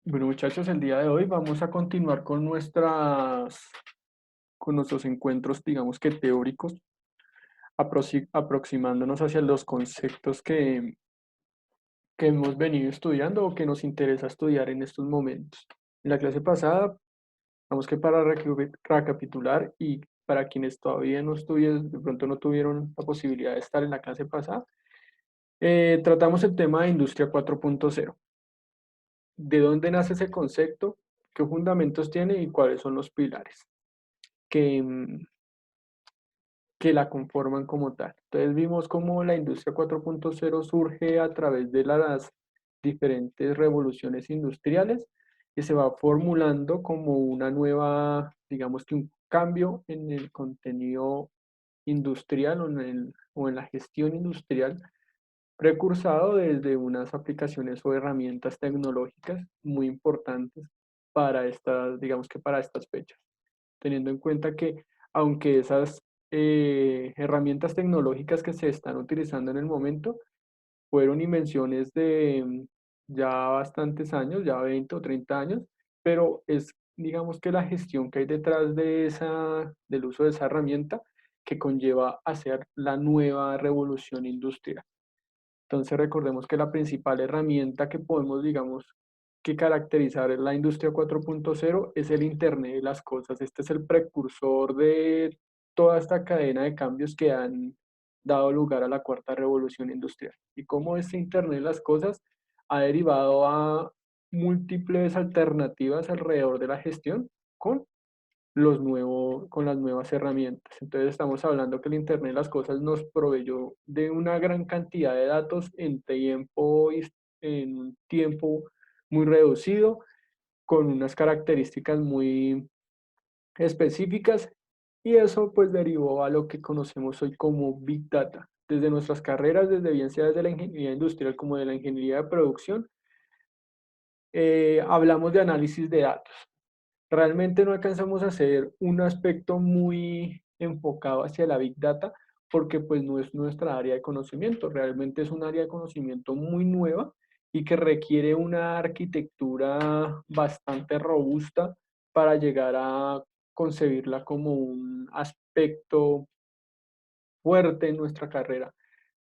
Bueno, muchachos, el día de hoy vamos a continuar con con nuestros encuentros, digamos que teóricos, aproximándonos hacia los conceptos que hemos venido estudiando o que nos interesa estudiar en estos momentos. En la clase pasada, vamos que para recapitular y para quienes todavía no estuvieron, de pronto no tuvieron la posibilidad de estar en la clase pasada, tratamos el tema de Industria 4.0. ¿De dónde nace ese concepto? ¿Qué fundamentos tiene y cuáles son los pilares que la conforman como tal? Entonces vimos cómo la industria 4.0 surge a través de las diferentes revoluciones industriales y se va formulando como una nueva, digamos que un cambio en el contenido industrial o en la gestión industrial, precursado desde unas aplicaciones o herramientas tecnológicas muy importantes para estas, digamos que para estas fechas, teniendo en cuenta que aunque esas herramientas tecnológicas que se están utilizando en el momento fueron invenciones de ya bastantes años, ya 20 o 30 años, pero es, digamos que la gestión que hay detrás del uso de esa herramienta que conlleva hacer la nueva revolución industrial. Entonces recordemos que la principal herramienta que podemos, digamos, que caracterizar la industria 4.0 es el Internet de las cosas. Este es el precursor de toda esta cadena de cambios que han dado lugar a la cuarta revolución industrial. Y cómo este Internet de las cosas ha derivado a múltiples alternativas alrededor de la gestión con con las nuevas herramientas. Entonces estamos hablando que el Internet de las cosas nos proveyó de una gran cantidad de datos en un tiempo muy reducido, con unas características muy específicas, y eso pues derivó a lo que conocemos hoy como Big Data. Desde nuestras carreras, desde bien sea desde la ingeniería industrial como de la ingeniería de producción, hablamos de análisis de datos. Realmente no alcanzamos a hacer un aspecto muy enfocado hacia la Big Data porque pues no es nuestra área de conocimiento, realmente es un área de conocimiento muy nueva y que requiere una arquitectura bastante robusta para llegar a concebirla como un aspecto fuerte en nuestra carrera.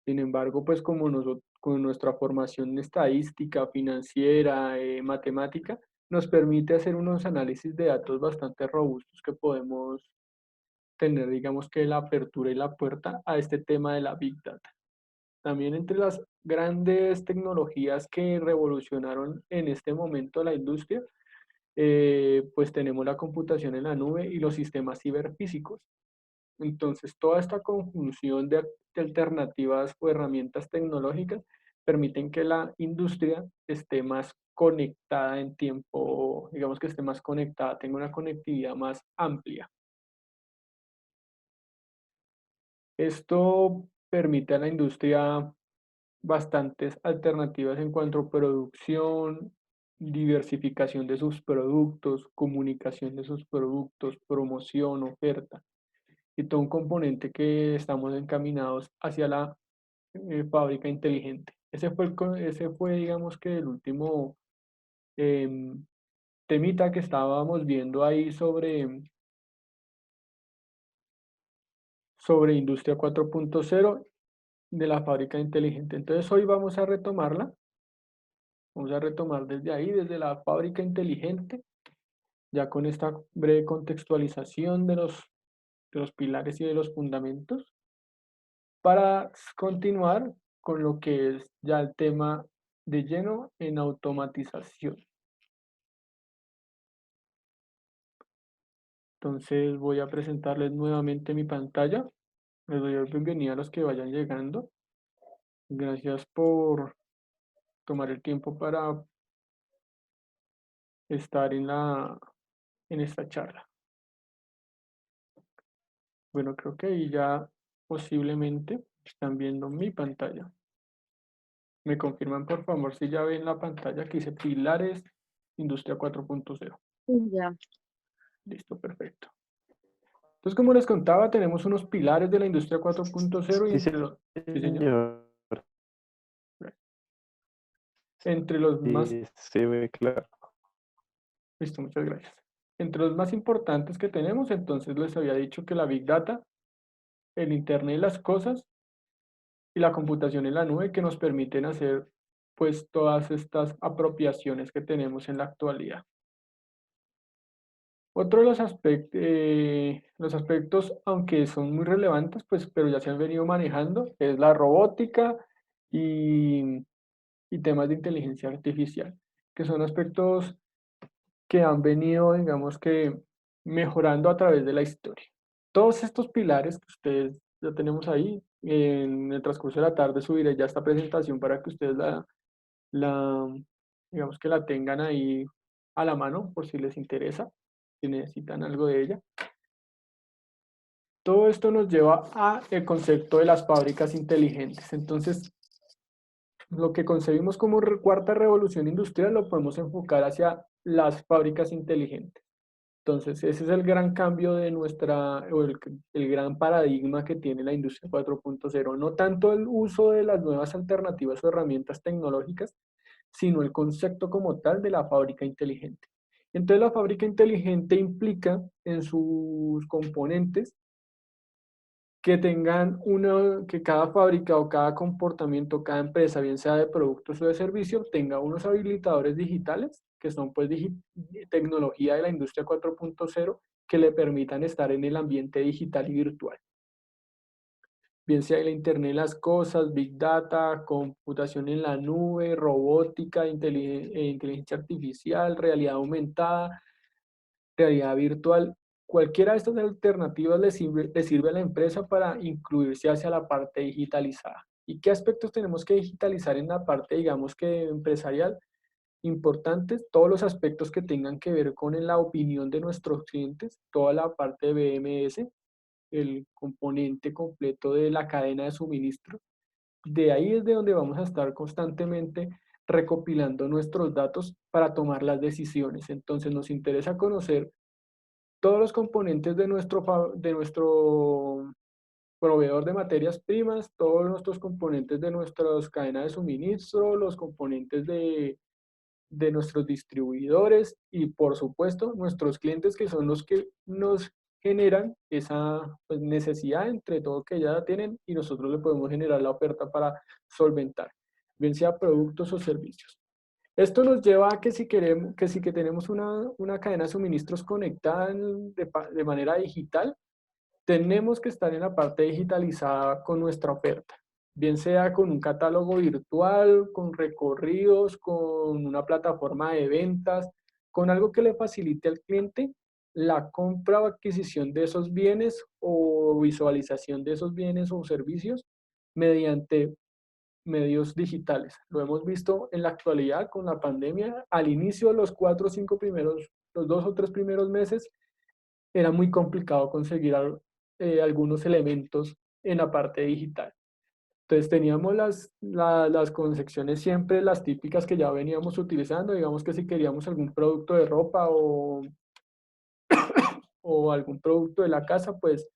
Sin embargo, pues como nosotros, con nuestra formación estadística, financiera, matemática, nos permite hacer unos análisis de datos bastante robustos que podemos tener, digamos que la apertura y la puerta a este tema de la Big Data. También entre las grandes tecnologías que revolucionaron en este momento la industria, pues tenemos la computación en la nube y los sistemas ciberfísicos. Entonces, toda esta conjunción de alternativas o herramientas tecnológicas permiten que la industria esté más conectada en tiempo, digamos que esté más conectada, tenga una conectividad más amplia. Esto permite a la industria bastantes alternativas en cuanto a producción, diversificación de sus productos, comunicación de sus productos, promoción, oferta, y todo un componente que estamos encaminados hacia la fábrica inteligente. Ese fue, digamos que el último em, temita que estábamos viendo ahí sobre Industria 4.0 de la fábrica inteligente. Entonces hoy vamos a retomar desde ahí, desde la fábrica inteligente, ya con esta breve contextualización de los pilares y de los fundamentos, para continuar con lo que es ya el tema de lleno en automatización. Entonces voy a presentarles nuevamente mi pantalla. Les doy la bienvenida a los que vayan llegando. Gracias por tomar el tiempo para estar en esta charla. Bueno, creo que ahí ya posiblemente están viendo mi pantalla. Me confirman por favor si ya ven la pantalla que dice Pilares Industria 4.0. Ya. Listo, perfecto. Entonces, como les contaba, tenemos unos pilares de la Industria 4.0 y Sí, entre los... Sí, señor. señor. Entre los más... Sí, se ve claro. Listo, muchas gracias. Entre los más importantes que tenemos, entonces les había dicho que la Big Data, el Internet de las cosas y la computación en la nube que nos permiten hacer pues todas estas apropiaciones que tenemos en la actualidad. Otro de los aspectos, aunque son muy relevantes, pues, pero ya se han venido manejando, es la robótica y, y temas de inteligencia artificial, que son aspectos que han venido, digamos que, mejorando a través de la historia. Todos estos pilares que ustedes ya tenemos ahí, en el transcurso de la tarde subiré ya esta presentación para que ustedes la, digamos que la tengan ahí a la mano por si les interesa, si necesitan algo de ella. Todo esto nos lleva a el concepto de las fábricas inteligentes. Entonces, lo que concebimos como cuarta revolución industrial lo podemos enfocar hacia las fábricas inteligentes. Entonces, ese es el gran cambio de el gran paradigma que tiene la industria 4.0. No tanto el uso de las nuevas alternativas o herramientas tecnológicas, sino el concepto como tal de la fábrica inteligente. Entonces, la fábrica inteligente implica en sus componentes que cada fábrica o cada comportamiento, cada empresa, bien sea de productos o de servicios, tenga unos habilitadores digitales, que son pues tecnología de la industria 4.0, que le permitan estar en el ambiente digital y virtual. Bien sea el Internet de las cosas, Big Data, computación en la nube, robótica, inteligencia artificial, realidad aumentada, realidad virtual. Cualquiera de estas alternativas le sirve a la empresa para incluirse hacia la parte digitalizada. ¿Y qué aspectos tenemos que digitalizar en la parte, digamos que empresarial? Importantes, todos los aspectos que tengan que ver con la opinión de nuestros clientes, toda la parte de BMS, el componente completo de la cadena de suministro. De ahí es de donde vamos a estar constantemente recopilando nuestros datos para tomar las decisiones. Entonces nos interesa conocer todos los componentes de nuestro proveedor de materias primas, todos nuestros componentes de nuestras cadenas de suministro, los componentes de nuestros distribuidores y por supuesto nuestros clientes que son los que nos generan esa pues, necesidad entre todo que ya tienen y nosotros le podemos generar la oferta para solventar, bien sea productos o servicios. Esto nos lleva a que si queremos, que si que tenemos una cadena de suministros conectada de manera digital, tenemos que estar en la parte digitalizada con nuestra oferta, bien sea con un catálogo virtual, con recorridos, con una plataforma de ventas, con algo que le facilite al cliente la compra o adquisición de esos bienes o visualización de esos bienes o servicios mediante medios digitales. Lo hemos visto en la actualidad con la pandemia. Al inicio, los 4 o 5 primeros, los 2 o 3 primeros meses, era muy complicado conseguir algunos elementos en la parte digital. Entonces teníamos las concepciones siempre las típicas que ya veníamos utilizando, digamos que si queríamos algún producto de ropa o algún producto de la casa, pues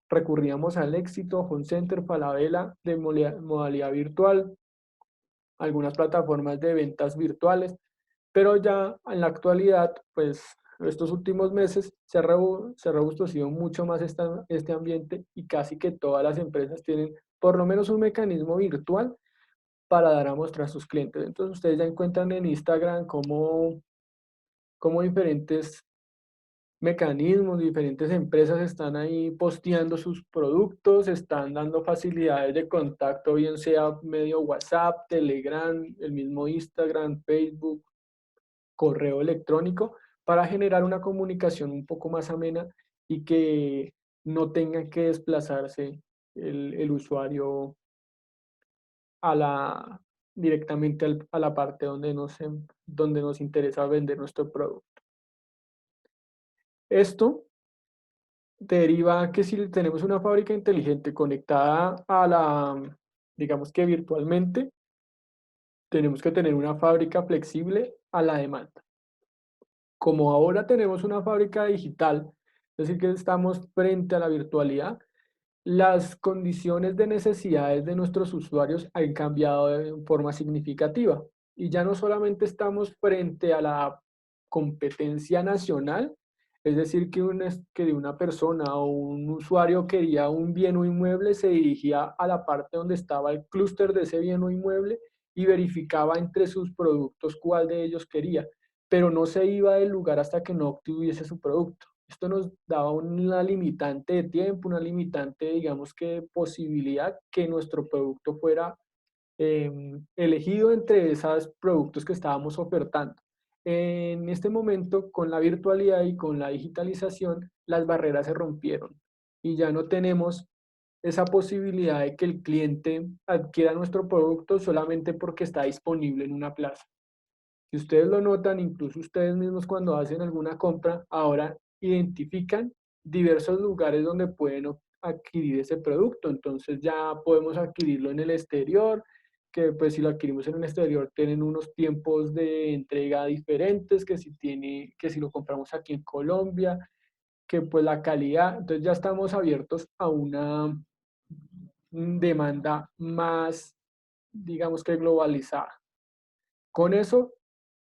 recurríamos al Éxito, Home Center, Falabella de modalidad virtual, algunas plataformas de ventas virtuales, pero ya en la actualidad, pues estos últimos meses se ha robustecido mucho más este ambiente y casi que todas las empresas tienen por lo menos un mecanismo virtual para dar a mostrar a sus clientes. Entonces ustedes ya encuentran en Instagram cómo diferentes mecanismos, diferentes empresas están ahí posteando sus productos, están dando facilidades de contacto, bien sea medio WhatsApp, Telegram, el mismo Instagram, Facebook, correo electrónico, para generar una comunicación un poco más amena y que no tenga que desplazarse el usuario a directamente a la parte donde nos interesa vender nuestro producto. Esto deriva que si tenemos una fábrica inteligente conectada digamos que virtualmente, tenemos que tener una fábrica flexible a la demanda. Como ahora tenemos una fábrica digital, es decir, que estamos frente a la virtualidad, las condiciones de necesidades de nuestros usuarios han cambiado de forma significativa. Y ya no solamente estamos frente a la competencia nacional, es decir, que de una persona o un usuario quería un bien o inmueble, se dirigía a la parte donde estaba el clúster de ese bien o inmueble y verificaba entre sus productos cuál de ellos quería, pero no se iba del lugar hasta que no obtuviese su producto. Esto nos daba una limitante de tiempo, una limitante, digamos que posibilidad que nuestro producto fuera elegido entre esos productos que estábamos ofertando. En este momento, con la virtualidad y con la digitalización, las barreras se rompieron y ya no tenemos esa posibilidad de que el cliente adquiera nuestro producto solamente porque está disponible en una plaza. Si ustedes lo notan, incluso ustedes mismos cuando hacen alguna compra, ahora identifican diversos lugares donde pueden adquirir ese producto. Entonces ya podemos adquirirlo en el exterior, que pues si lo adquirimos en el exterior tienen unos tiempos de entrega diferentes, que si lo compramos aquí en Colombia, que pues la calidad, entonces ya estamos abiertos a una demanda más, digamos que globalizada. Con eso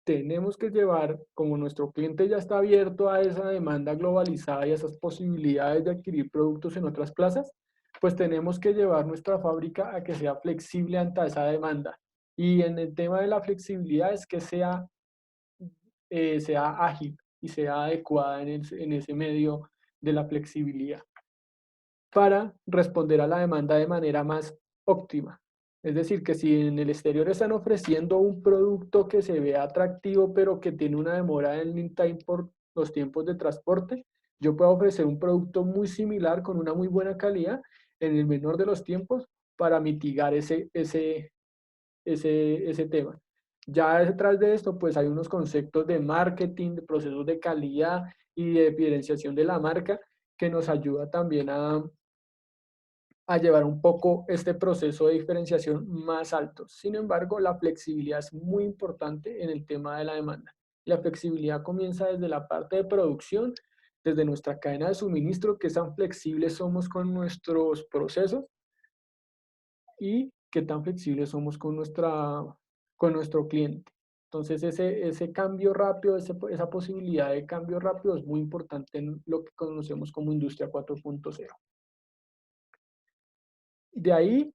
tenemos que llevar, como nuestro cliente ya está abierto a esa demanda globalizada y a esas posibilidades de adquirir productos en otras plazas, pues tenemos que llevar nuestra fábrica a que sea flexible ante esa demanda. Y en el tema de la flexibilidad es que sea ágil y sea adecuada en ese medio de la flexibilidad para responder a la demanda de manera más óptima. Es decir, que si en el exterior están ofreciendo un producto que se vea atractivo, pero que tiene una demora en lead time por los tiempos de transporte, yo puedo ofrecer un producto muy similar con una muy buena calidad en el menor de los tiempos para mitigar ese tema. Ya detrás de esto, pues hay unos conceptos de marketing, de procesos de calidad y de diferenciación de la marca que nos ayuda también a llevar un poco este proceso de diferenciación más alto. Sin embargo, la flexibilidad es muy importante en el tema de la demanda. La flexibilidad comienza desde la parte de producción, desde nuestra cadena de suministro, que tan flexibles somos con nuestros procesos y qué tan flexibles somos con nuestro cliente. Entonces, ese cambio rápido, esa posibilidad de cambio rápido es muy importante en lo que conocemos como industria 4.0. De ahí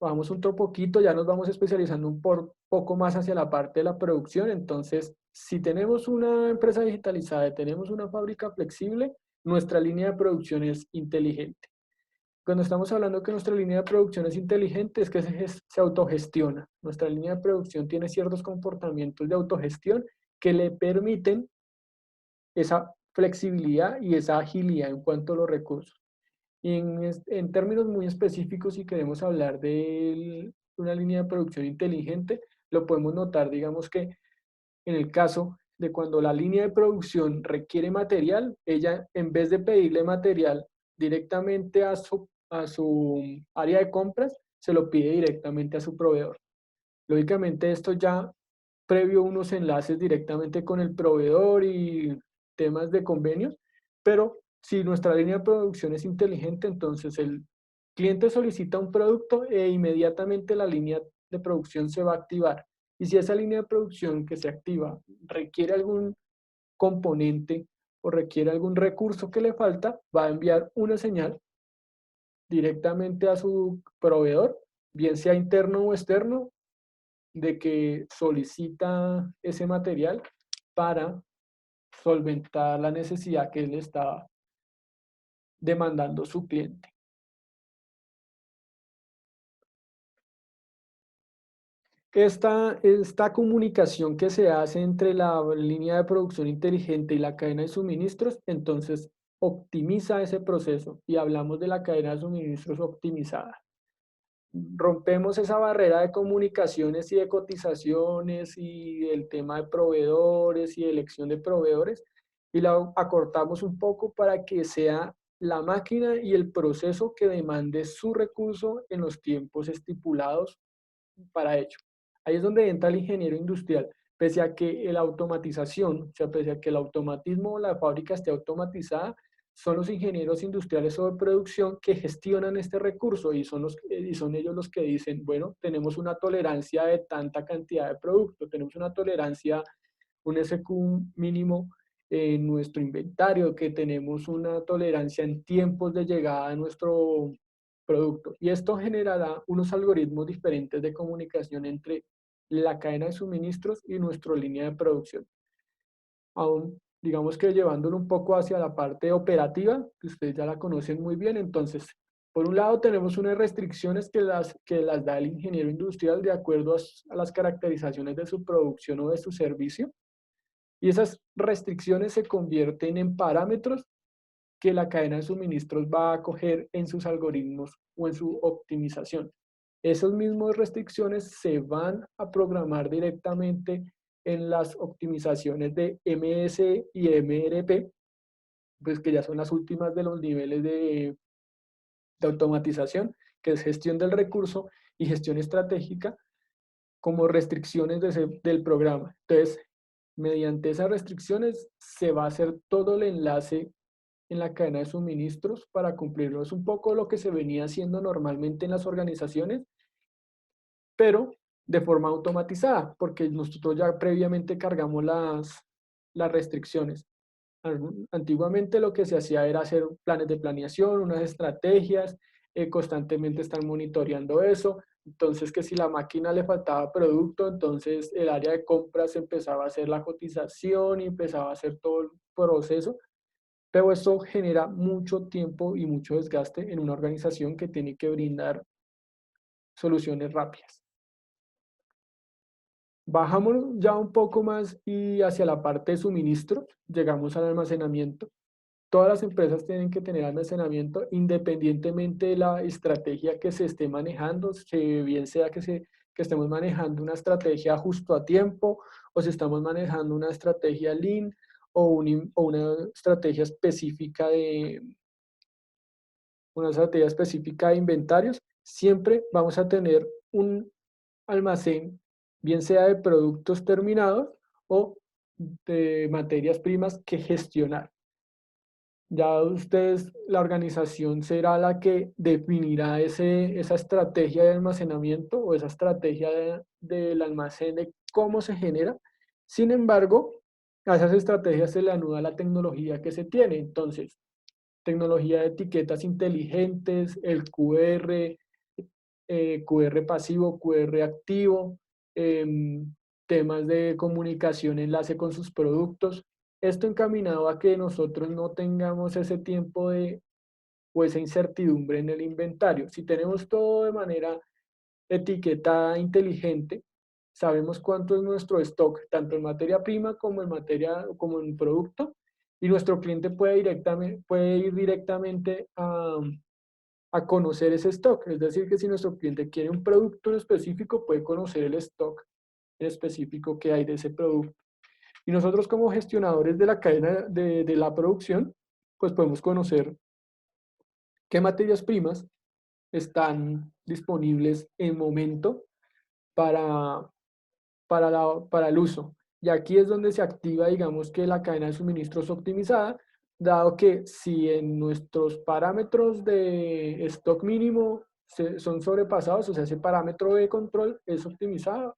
vamos otro poquito, ya nos vamos especializando un poco más hacia la parte de la producción. Entonces, si tenemos una empresa digitalizada y tenemos una fábrica flexible, nuestra línea de producción es inteligente. Cuando estamos hablando que nuestra línea de producción es inteligente, es que se autogestiona. Nuestra línea de producción tiene ciertos comportamientos de autogestión que le permiten esa flexibilidad y esa agilidad en cuanto a los recursos. Y en términos muy específicos, si queremos hablar de una línea de producción inteligente, lo podemos notar, digamos que en el caso de cuando la línea de producción requiere material, ella en vez de pedirle material directamente a su área de compras, se lo pide directamente a su proveedor. Lógicamente esto ya previo unos enlaces directamente con el proveedor y temas de convenios, pero si nuestra línea de producción es inteligente, entonces el cliente solicita un producto e inmediatamente la línea de producción se va a activar. Y si esa línea de producción que se activa requiere algún componente o requiere algún recurso que le falta, va a enviar una señal directamente a su proveedor, bien sea interno o externo, de que solicita ese material para solventar la necesidad que él está demandando su cliente. Esta comunicación que se hace entre la línea de producción inteligente y la cadena de suministros, entonces optimiza ese proceso y hablamos de la cadena de suministros optimizada. Rompemos esa barrera de comunicaciones y de cotizaciones y el tema de proveedores y elección de proveedores y la acortamos un poco para que sea la máquina y el proceso que demande su recurso en los tiempos estipulados para ello. Ahí es donde entra el ingeniero industrial. Pese a que la automatización, o sea, pese a que el automatismo o la fábrica esté automatizada, son los ingenieros industriales o de producción que gestionan este recurso y son ellos los que dicen, bueno, tenemos una tolerancia de tanta cantidad de producto, tenemos una tolerancia un SQ mínimo en nuestro inventario, que tenemos una tolerancia en tiempos de llegada a nuestro producto. Y esto generará unos algoritmos diferentes de comunicación entre la cadena de suministros y nuestra línea de producción. Aún, digamos que llevándolo un poco hacia la parte operativa, que ustedes ya la conocen muy bien. Entonces, por un lado tenemos unas restricciones que las da el ingeniero industrial de acuerdo a las caracterizaciones de su producción o de su servicio. Y esas restricciones se convierten en parámetros que la cadena de suministros va a coger en sus algoritmos o en su optimización. Esas mismas restricciones se van a programar directamente en las optimizaciones de MS y MRP, pues que ya son las últimas de los niveles de automatización, que es gestión del recurso y gestión estratégica, como restricciones del programa. Entonces, mediante esas restricciones se va a hacer todo el enlace en la cadena de suministros para cumplirlo. Es un poco lo que se venía haciendo normalmente en las organizaciones, pero de forma automatizada, porque nosotros ya previamente cargamos las restricciones. Antiguamente lo que se hacía era hacer planes de planeación, unas estrategias, constantemente estar monitoreando eso. Entonces, que si la máquina le faltaba producto, entonces el área de compras empezaba a hacer la cotización y empezaba a hacer todo el proceso. Pero esto genera mucho tiempo y mucho desgaste en una organización que tiene que brindar soluciones rápidas. Bajamos ya un poco más y hacia la parte de suministro, llegamos al almacenamiento. Todas las empresas tienen que tener almacenamiento independientemente de la estrategia que se esté manejando, bien sea que estemos manejando una estrategia justo a tiempo o si estamos manejando una estrategia lean o una estrategia específica de inventarios. Siempre vamos a tener un almacén, bien sea de productos terminados o de materias primas que gestionar. Ya ustedes, la organización será la que definirá esa estrategia de almacenamiento o esa estrategia del almacén de cómo se genera. Sin embargo, a esas estrategias se le anuda la tecnología que se tiene. Entonces, tecnología de etiquetas inteligentes, el QR, QR pasivo, QR activo, temas de comunicación, enlace con sus productos. Esto encaminado a que nosotros no tengamos ese tiempo o esa incertidumbre en el inventario. Si tenemos todo de manera etiquetada inteligente, sabemos cuánto es nuestro stock, tanto en materia prima como en producto, y nuestro cliente puede ir directamente a conocer ese stock. Es decir, que si nuestro cliente quiere un producto en específico, puede conocer el stock en específico que hay de ese producto. Y nosotros como gestionadores de la cadena de la producción, pues podemos conocer qué materias primas están disponibles en momento para, para el uso. Y aquí es donde se activa, digamos, que la cadena de suministros optimizada, dado que si en nuestros parámetros de stock mínimo son sobrepasados, o sea, ese parámetro de control es optimizado,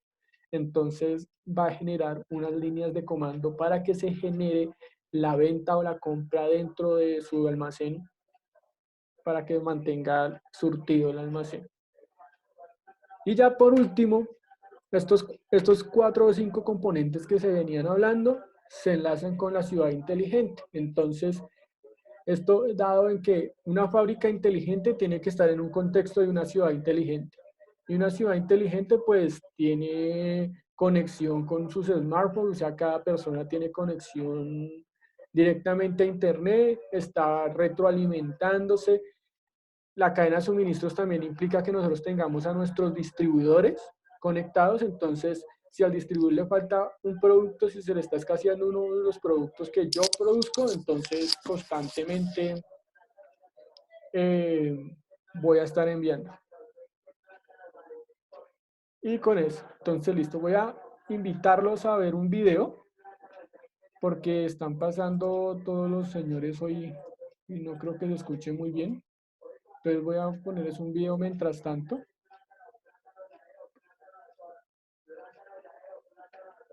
entonces va a generar unas líneas de comando para que se genere la venta o la compra dentro de su almacén para que mantenga surtido el almacén. Y ya por último, estos 4 o 5 componentes que se venían hablando se enlazan con la ciudad inteligente. Entonces, esto dado en que una fábrica inteligente tiene que estar en un contexto de una ciudad inteligente. Y una ciudad inteligente pues tiene conexión con sus smartphones, o sea, cada persona tiene conexión directamente a internet, está retroalimentándose. La cadena de suministros también implica que nosotros tengamos a nuestros distribuidores conectados, entonces si al distribuidor le falta un producto, si se le está escaseando uno de los productos que yo produzco, entonces constantemente eh, voy a estar enviando. Y con eso, entonces listo, voy a invitarlos a ver un video porque están pasando todos los señores hoy y no creo que se escuche muy bien. Entonces voy a ponerles un video mientras tanto.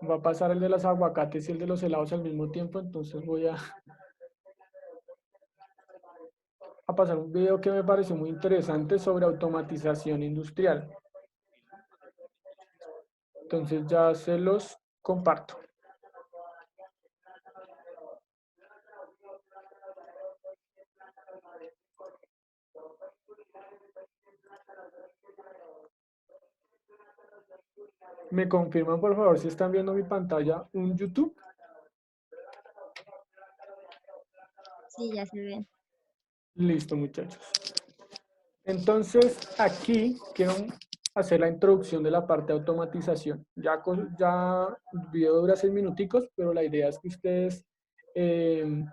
Va a pasar el de los aguacates y el de los helados al mismo tiempo, entonces voy a pasar un video que me pareció muy interesante sobre automatización industrial. Entonces ya se los comparto. ¿Me confirman por favor si están viendo mi pantalla un YouTube? Sí, ya se ven. Listo, muchachos. Entonces, aquí quiero hacer la introducción de la parte de automatización. Ya el video dura 6 minuticos, pero la idea es que ustedes tengan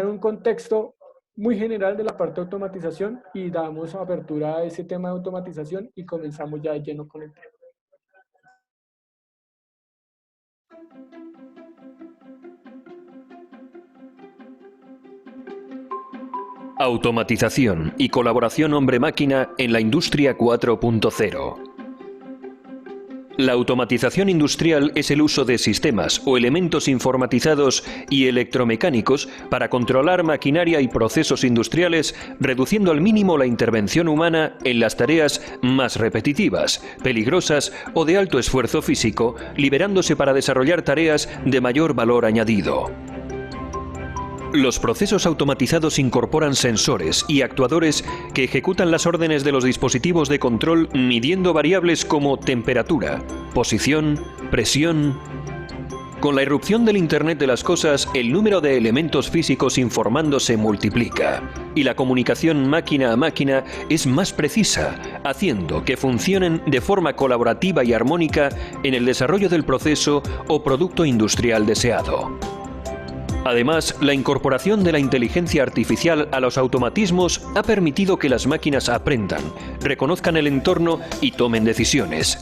un contexto muy general de la parte de automatización y damos apertura a ese tema de automatización y comenzamos ya de lleno con el tema. Automatización y colaboración hombre-máquina en la industria 4.0. La automatización industrial es el uso de sistemas o elementos informatizados y electromecánicos para controlar maquinaria y procesos industriales, reduciendo al mínimo la intervención humana en las tareas más repetitivas, peligrosas o de alto esfuerzo físico, liberándose para desarrollar tareas de mayor valor añadido. Los procesos automatizados incorporan sensores y actuadores que ejecutan las órdenes de los dispositivos de control midiendo variables como temperatura, posición, presión. Con la irrupción del Internet de las cosas, el número de elementos físicos informando se multiplica y la comunicación máquina a máquina es más precisa, haciendo que funcionen de forma colaborativa y armónica en el desarrollo del proceso o producto industrial deseado. Además, la incorporación de la inteligencia artificial a los automatismos ha permitido que las máquinas aprendan, reconozcan el entorno y tomen decisiones.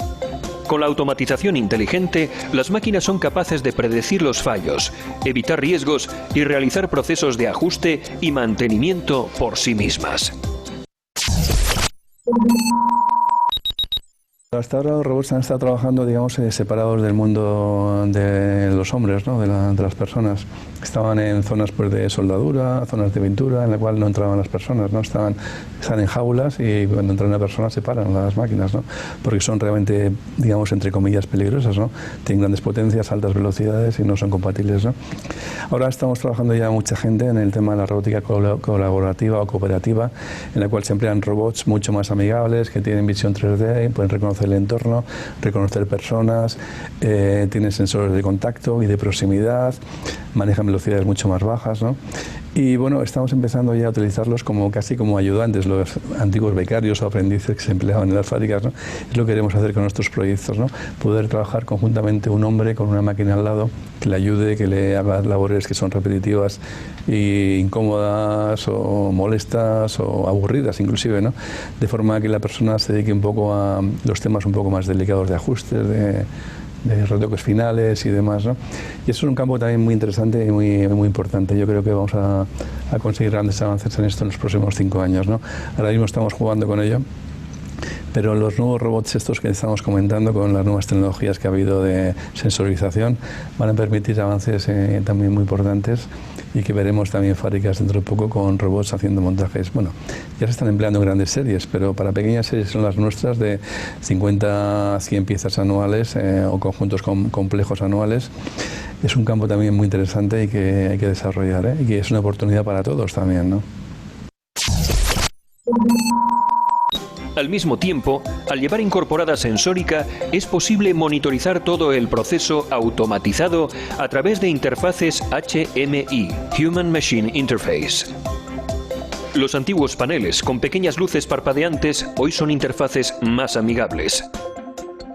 Con la automatización inteligente, las máquinas son capaces de predecir los fallos, evitar riesgos y realizar procesos de ajuste y mantenimiento por sí mismas. Hasta ahora los robots han estado trabajando, digamos, separados del mundo de los hombres, ¿no? de las personas. Estaban en zonas pues, de soldadura, zonas de pintura, en la cual no entraban las personas, ¿no? Están en jaulas y cuando entra una persona se paran las máquinas, ¿no? Porque son realmente, digamos, entre comillas, peligrosas, ¿no? Tienen grandes potencias, altas velocidades y no son compatibles, ¿no? Ahora estamos trabajando ya mucha gente en el tema de la robótica colaborativa o cooperativa, en la cual se emplean robots mucho más amigables, que tienen visión 3D, pueden reconocer el entorno, reconocer personas, tienen sensores de contacto y de proximidad, manejan velocidades mucho más bajas, ¿no? Y bueno, estamos empezando ya a utilizarlos como casi como ayudantes, los antiguos becarios o aprendices que se empleaban en las fábricas, ¿no? Es lo que queremos hacer con nuestros proyectos, ¿no? Poder trabajar conjuntamente un hombre con una máquina al lado que le ayude, que le haga labores que son repetitivas e incómodas o molestas o aburridas inclusive, ¿no? De forma que la persona se dedique un poco a los temas un poco más delicados de ajustes, de retoques finales y demás, ¿no? Y eso es un campo también muy interesante y muy importante. Yo creo que vamos a conseguir grandes avances en esto en los próximos 5 años, ¿no? Ahora mismo estamos jugando con ello, pero los nuevos robots estos que estamos comentando, con las nuevas tecnologías que ha habido de sensorización, van a permitir avances también muy importantes y que veremos también fábricas dentro de poco con robots haciendo montajes. Bueno, ya se están empleando en grandes series, pero para pequeñas series son las nuestras de 50 a 100 piezas anuales o conjuntos complejos anuales. Es un campo también muy interesante y que hay que desarrollar, y que es una oportunidad para todos también, ¿no? Al mismo tiempo, al llevar incorporada sensórica, es posible monitorizar todo el proceso automatizado a través de interfaces HMI, Human Machine Interface. Los antiguos paneles con pequeñas luces parpadeantes hoy son interfaces más amigables.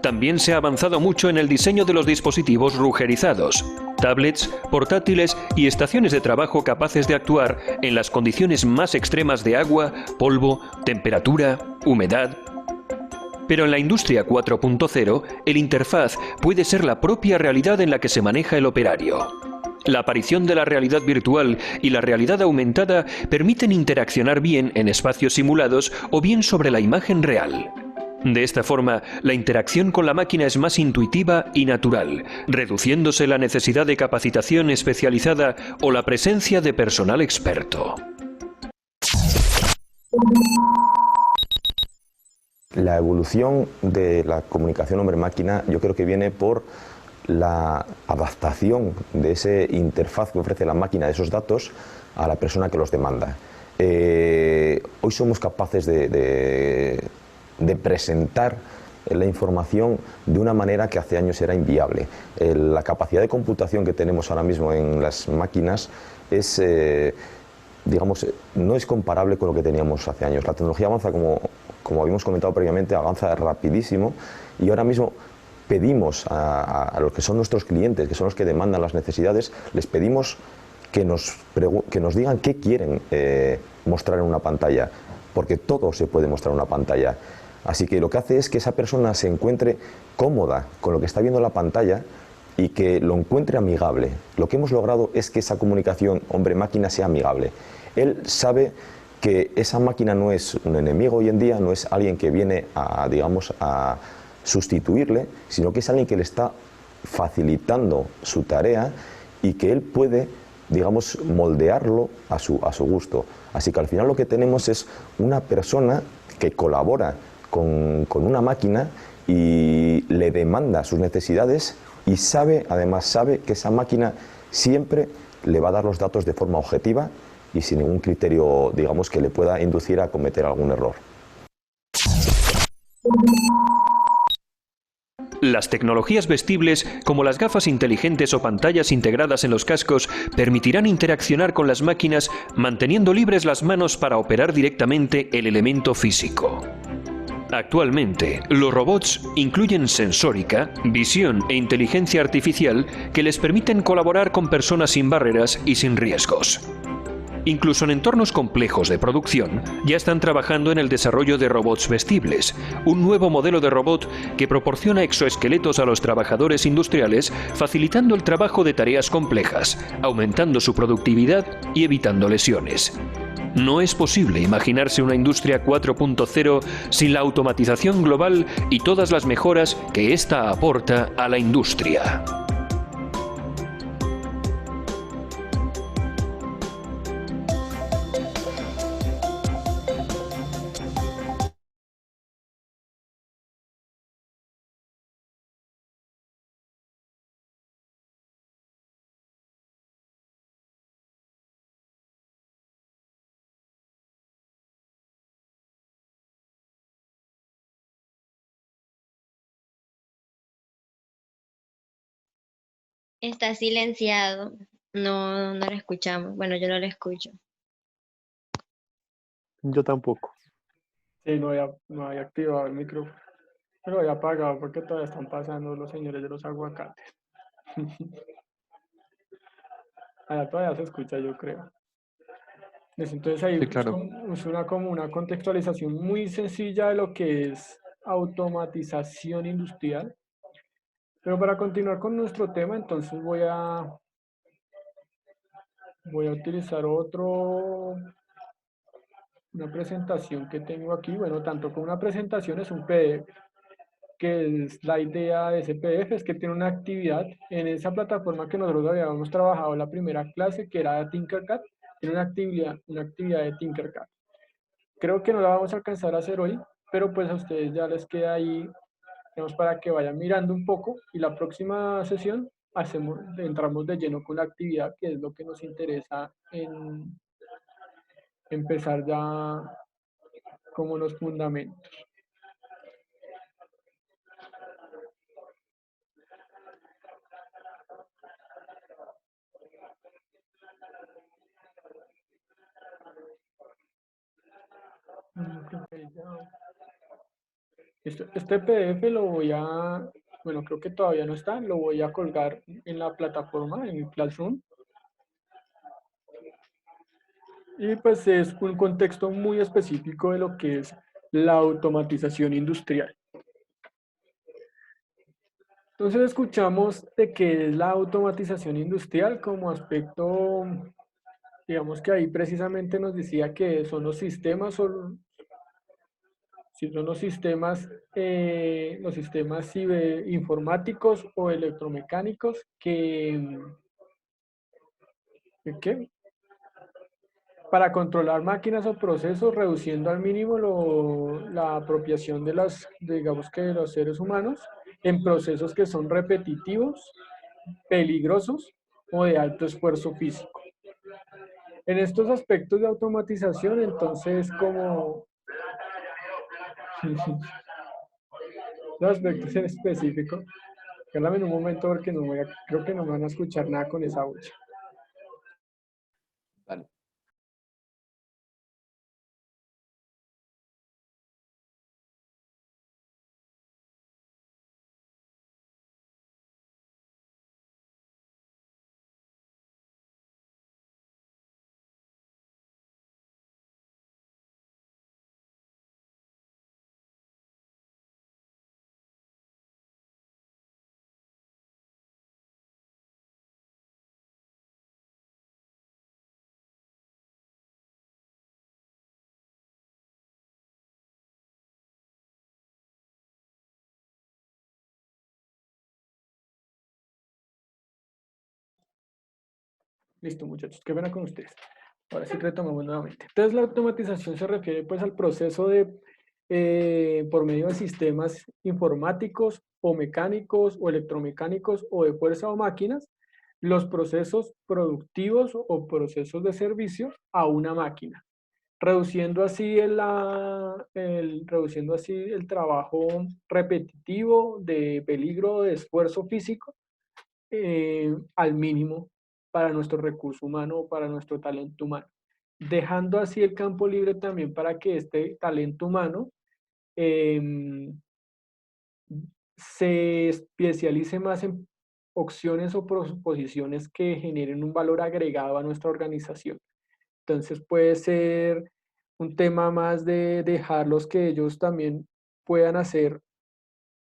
También se ha avanzado mucho en el diseño de los dispositivos rugerizados, tablets, portátiles y estaciones de trabajo capaces de actuar en las condiciones más extremas de agua, polvo, temperatura, humedad. Pero en la industria 4.0, el interfaz puede ser la propia realidad en la que se maneja el operario. La aparición de la realidad virtual y la realidad aumentada permiten interaccionar bien en espacios simulados o bien sobre la imagen real. De esta forma, la interacción con la máquina es más intuitiva y natural, reduciéndose la necesidad de capacitación especializada o la presencia de personal experto. La evolución de la comunicación hombre-máquina yo creo que viene por la adaptación de esa interfaz que ofrece la máquina de esos datos a la persona que los demanda. Hoy somos capaces de presentar la información de una manera que hace años era inviable. La capacidad de computación que tenemos ahora mismo en las máquinas es, digamos, no es comparable con lo que teníamos hace años. La tecnología avanza, como habíamos comentado previamente, avanza rapidísimo y ahora mismo pedimos a los que son nuestros clientes, que son los que demandan las necesidades, les pedimos que nos digan qué quieren mostrar en una pantalla, porque todo se puede mostrar en una pantalla. Así que lo que hace es que esa persona se encuentre cómoda con lo que está viendo en la pantalla y que lo encuentre amigable. Lo que hemos logrado es que esa comunicación hombre-máquina sea amigable. Él sabe que esa máquina no es un enemigo hoy en día, no es alguien que viene a, digamos, a sustituirle, sino que es alguien que le está facilitando su tarea y que él puede, digamos, moldearlo a su gusto. Así que al final lo que tenemos es una persona que colabora con una máquina y le demanda sus necesidades y además sabe que esa máquina siempre le va a dar los datos de forma objetiva y sin ningún criterio, digamos, que le pueda inducir a cometer algún error. Las tecnologías vestibles, como las gafas inteligentes o pantallas integradas en los cascos, permitirán interaccionar con las máquinas manteniendo libres las manos para operar directamente el elemento físico. Actualmente, los robots incluyen sensórica, visión e inteligencia artificial que les permiten colaborar con personas sin barreras y sin riesgos. Incluso en entornos complejos de producción, ya están trabajando en el desarrollo de robots vestibles, un nuevo modelo de robot que proporciona exoesqueletos a los trabajadores industriales, facilitando el trabajo de tareas complejas, aumentando su productividad y evitando lesiones. No es posible imaginarse una industria 4.0 sin la automatización global y todas las mejoras que ésta aporta a la industria. Está silenciado. No, no lo escuchamos. Bueno, yo no lo escucho. Yo tampoco. Sí, no había activado el micrófono. Pero había apagado porque todavía están pasando los señores de los aguacates. Allá todavía se escucha, yo creo. Entonces ahí Sí, claro. es como una contextualización muy sencilla de lo que es automatización industrial. Pero para continuar con nuestro tema, entonces voy a utilizar una presentación que tengo aquí. Bueno, tanto como una presentación es un PDF, que es la idea de ese PDF, es que tiene una actividad en esa plataforma que nosotros habíamos trabajado en la primera clase, que era Tinkercad, tiene una actividad de Tinkercad. Creo que no la vamos a alcanzar a hacer hoy, pero pues a ustedes ya les queda ahí, digamos, para que vayan mirando un poco y la próxima sesión entramos de lleno con la actividad, que es lo que nos interesa en empezar ya como los fundamentos. Este PDF lo voy a, bueno, creo que todavía no está, lo voy a colgar en la plataforma, en Classroom. Y pues es un contexto muy específico de lo que es la automatización industrial. Entonces escuchamos de qué es la automatización industrial como aspecto, digamos que ahí precisamente nos decía que son los sistemas Si son los sistemas informáticos o electromecánicos que para controlar máquinas o procesos, reduciendo al mínimo la apropiación digamos que de los seres humanos en procesos que son repetitivos, peligrosos o de alto esfuerzo físico. En estos aspectos de automatización, entonces, como los aspectos en específico, espérame un momento porque creo que no me van a escuchar nada con esa bulla. Vale. Listo, muchachos, qué pena con ustedes. Ahora sí retomamos nuevamente. Entonces, la automatización se refiere pues al proceso por medio de sistemas informáticos o mecánicos o electromecánicos o de fuerza o máquinas, los procesos productivos o procesos de servicio a una máquina, reduciendo así el trabajo repetitivo de peligro de esfuerzo físico al mínimo para nuestro recurso humano o para nuestro talento humano, dejando así el campo libre también para que este talento humano em, se especialice más en opciones o posiciones que generen un valor agregado a nuestra organización. Entonces puede ser un tema más de dejarlos que ellos también puedan hacer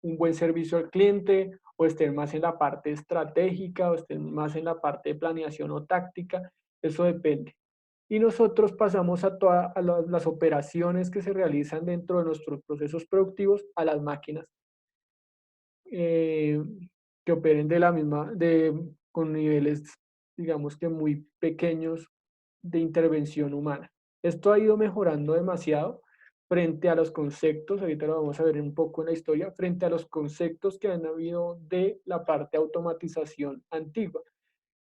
un buen servicio al cliente o estén más en la parte estratégica o estén más en la parte de planeación o táctica, eso depende. Y nosotros pasamos a todas las operaciones que se realizan dentro de nuestros procesos productivos a las máquinas eh, que operen con niveles, digamos que muy pequeños de intervención humana. Esto ha ido mejorando demasiado frente a los conceptos, ahorita lo vamos a ver un poco en la historia, frente a los conceptos que han habido de la parte de automatización antigua.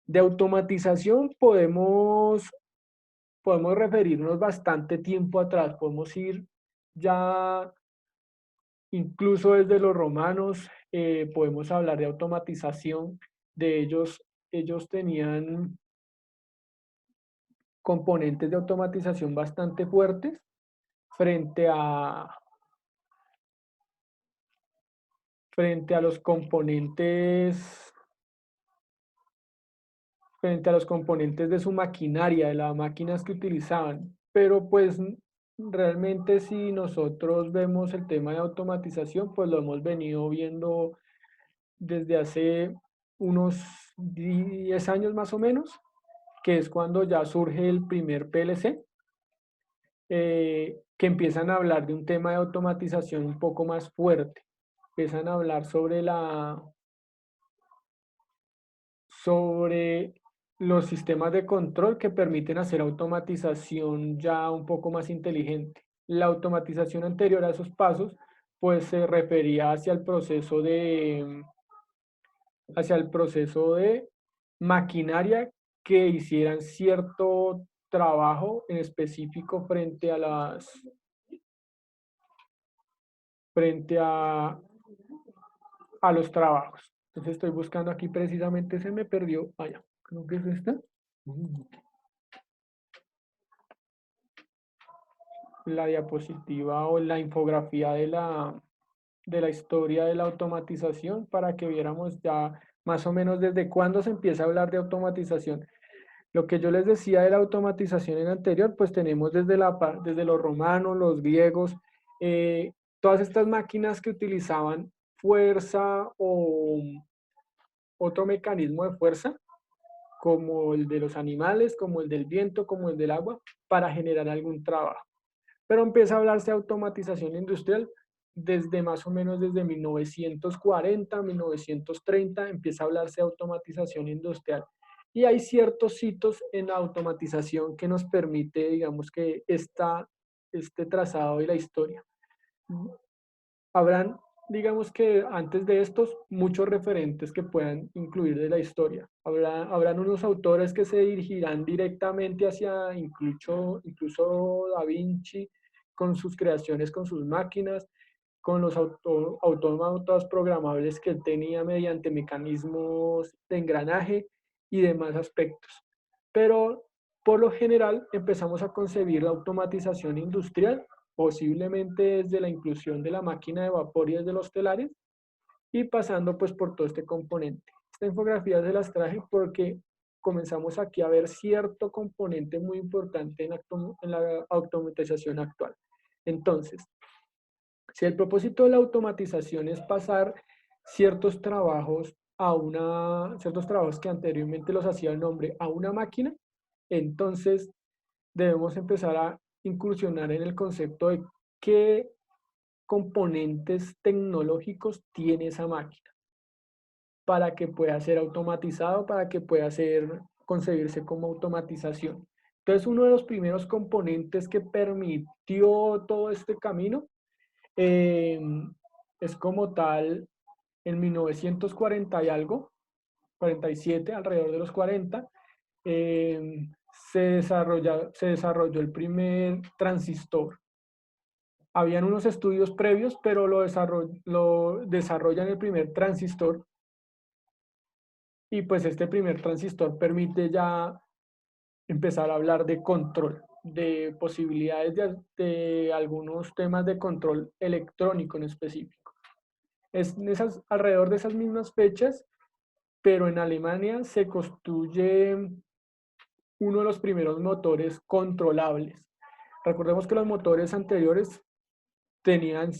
De automatización podemos referirnos bastante tiempo atrás, podemos ir ya incluso desde los romanos, podemos hablar de automatización. De ellos tenían componentes de automatización bastante fuertes frente frente a los componentes de su maquinaria, de las máquinas que utilizaban. Pero pues realmente si nosotros vemos el tema de automatización, pues lo hemos venido viendo desde hace unos 10 años más o menos, que es cuando ya surge el primer PLC, que empiezan a hablar de un tema de automatización un poco más fuerte. Empiezan a hablar sobre los sistemas de control que permiten hacer automatización ya un poco más inteligente. La automatización anterior a esos pasos, pues se refería hacia el proceso de maquinaria que hicieran cierto trabajo en específico frente a los trabajos. Entonces estoy buscando aquí precisamente, se me perdió, vaya, creo que es esta. La diapositiva o la infografía de la historia de la automatización para que viéramos ya más o menos desde cuándo se empieza a hablar de automatización. Lo que yo les decía de la automatización en anterior, pues tenemos desde los romanos, los griegos, todas estas máquinas que utilizaban fuerza o otro mecanismo de fuerza, como el de los animales, como el del viento, como el del agua, para generar algún trabajo. Pero empieza a hablarse de automatización industrial desde más o menos desde 1940, 1930, empieza a hablarse de automatización industrial. Y hay ciertos hitos en la automatización que nos permite, digamos, que este trazado de la historia. Habrán, digamos que antes de estos, muchos referentes que puedan incluir de la historia. Habrán unos autores que se dirigirán directamente hacia incluso Da Vinci, con sus creaciones, con sus máquinas, con los autómatas programables que él tenía mediante mecanismos de engranaje y demás aspectos. Pero por lo general empezamos a concebir la automatización industrial, posiblemente desde la inclusión de la máquina de vapor y desde los telares, y pasando pues por todo este componente. Esta infografía se las traje porque comenzamos aquí a ver cierto componente muy importante en la automatización actual. Entonces, si el propósito de la automatización es pasar ciertos trabajos ciertos trabajos que anteriormente los hacía el hombre a una máquina, entonces debemos empezar a incursionar en el concepto de qué componentes tecnológicos tiene esa máquina para que pueda ser automatizado, para que pueda concebirse como automatización. Entonces, uno de los primeros componentes que permitió todo este camino es como tal en 1940 y algo, 47, alrededor de los 40, se desarrolló el primer transistor. Habían unos estudios previos, pero lo desarrollan el primer transistor. Y pues este primer transistor permite ya empezar a hablar de control, de posibilidades de algunos temas de control electrónico en específico. Es alrededor de esas mismas fechas, pero en Alemania se construye uno de los primeros motores controlables. Recordemos que los motores anteriores tenían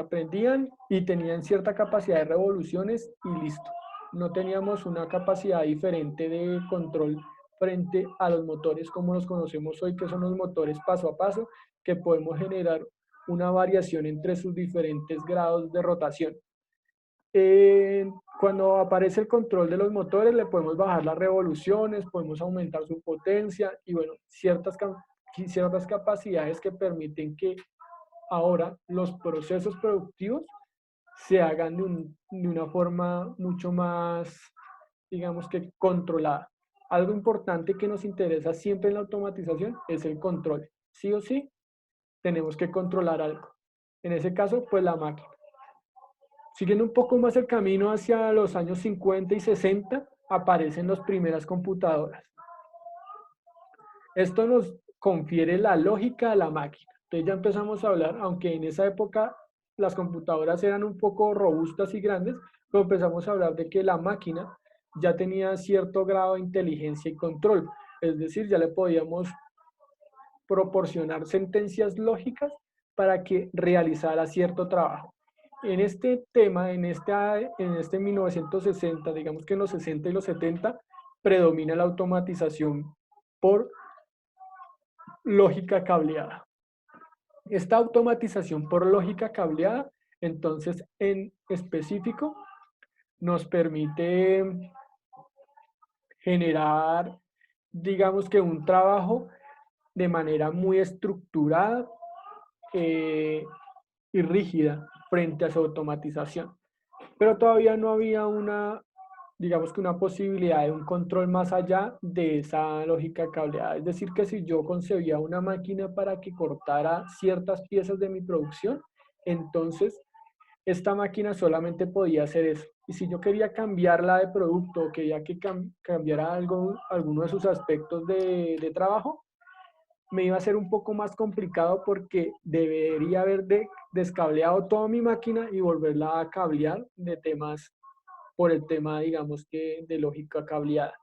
prendían y tenían cierta capacidad de revoluciones y listo. No teníamos una capacidad diferente de control frente a los motores como los conocemos hoy, que son los motores paso a paso, que podemos generar una variación entre sus diferentes grados de rotación. Cuando aparece el control de los motores, le podemos bajar las revoluciones, podemos aumentar su potencia y bueno, ciertas capacidades que permiten que ahora los procesos productivos se hagan de una forma mucho más, digamos que controlada. Algo importante que nos interesa siempre en la automatización es el control. Sí o sí, tenemos que controlar algo. En ese caso, pues la máquina. Siguiendo un poco más el camino hacia los años 50 y 60, aparecen las primeras computadoras. Esto nos confiere la lógica a la máquina. Entonces ya empezamos a hablar, aunque en esa época las computadoras eran un poco robustas y grandes, pero empezamos a hablar de que la máquina ya tenía cierto grado de inteligencia y control. Es decir, ya le podíamos proporcionar sentencias lógicas para que realizara cierto trabajo. En este tema, en este 1960, digamos que en los 60 y los 70, predomina la automatización por lógica cableada. Esta automatización por lógica cableada, entonces, en específico, nos permite generar, digamos que un trabajo de manera muy estructurada y rígida frente a su automatización. Pero todavía no había digamos que una posibilidad de un control más allá de esa lógica cableada. Es decir, que si yo concebía una máquina para que cortara ciertas piezas de mi producción, entonces esta máquina solamente podía hacer eso. Y si yo quería cambiarla de producto o quería que cambiara alguno de sus aspectos de trabajo, me iba a ser un poco más complicado porque debería haber descableado toda mi máquina y volverla a cablear por el tema, digamos que de lógica cableada.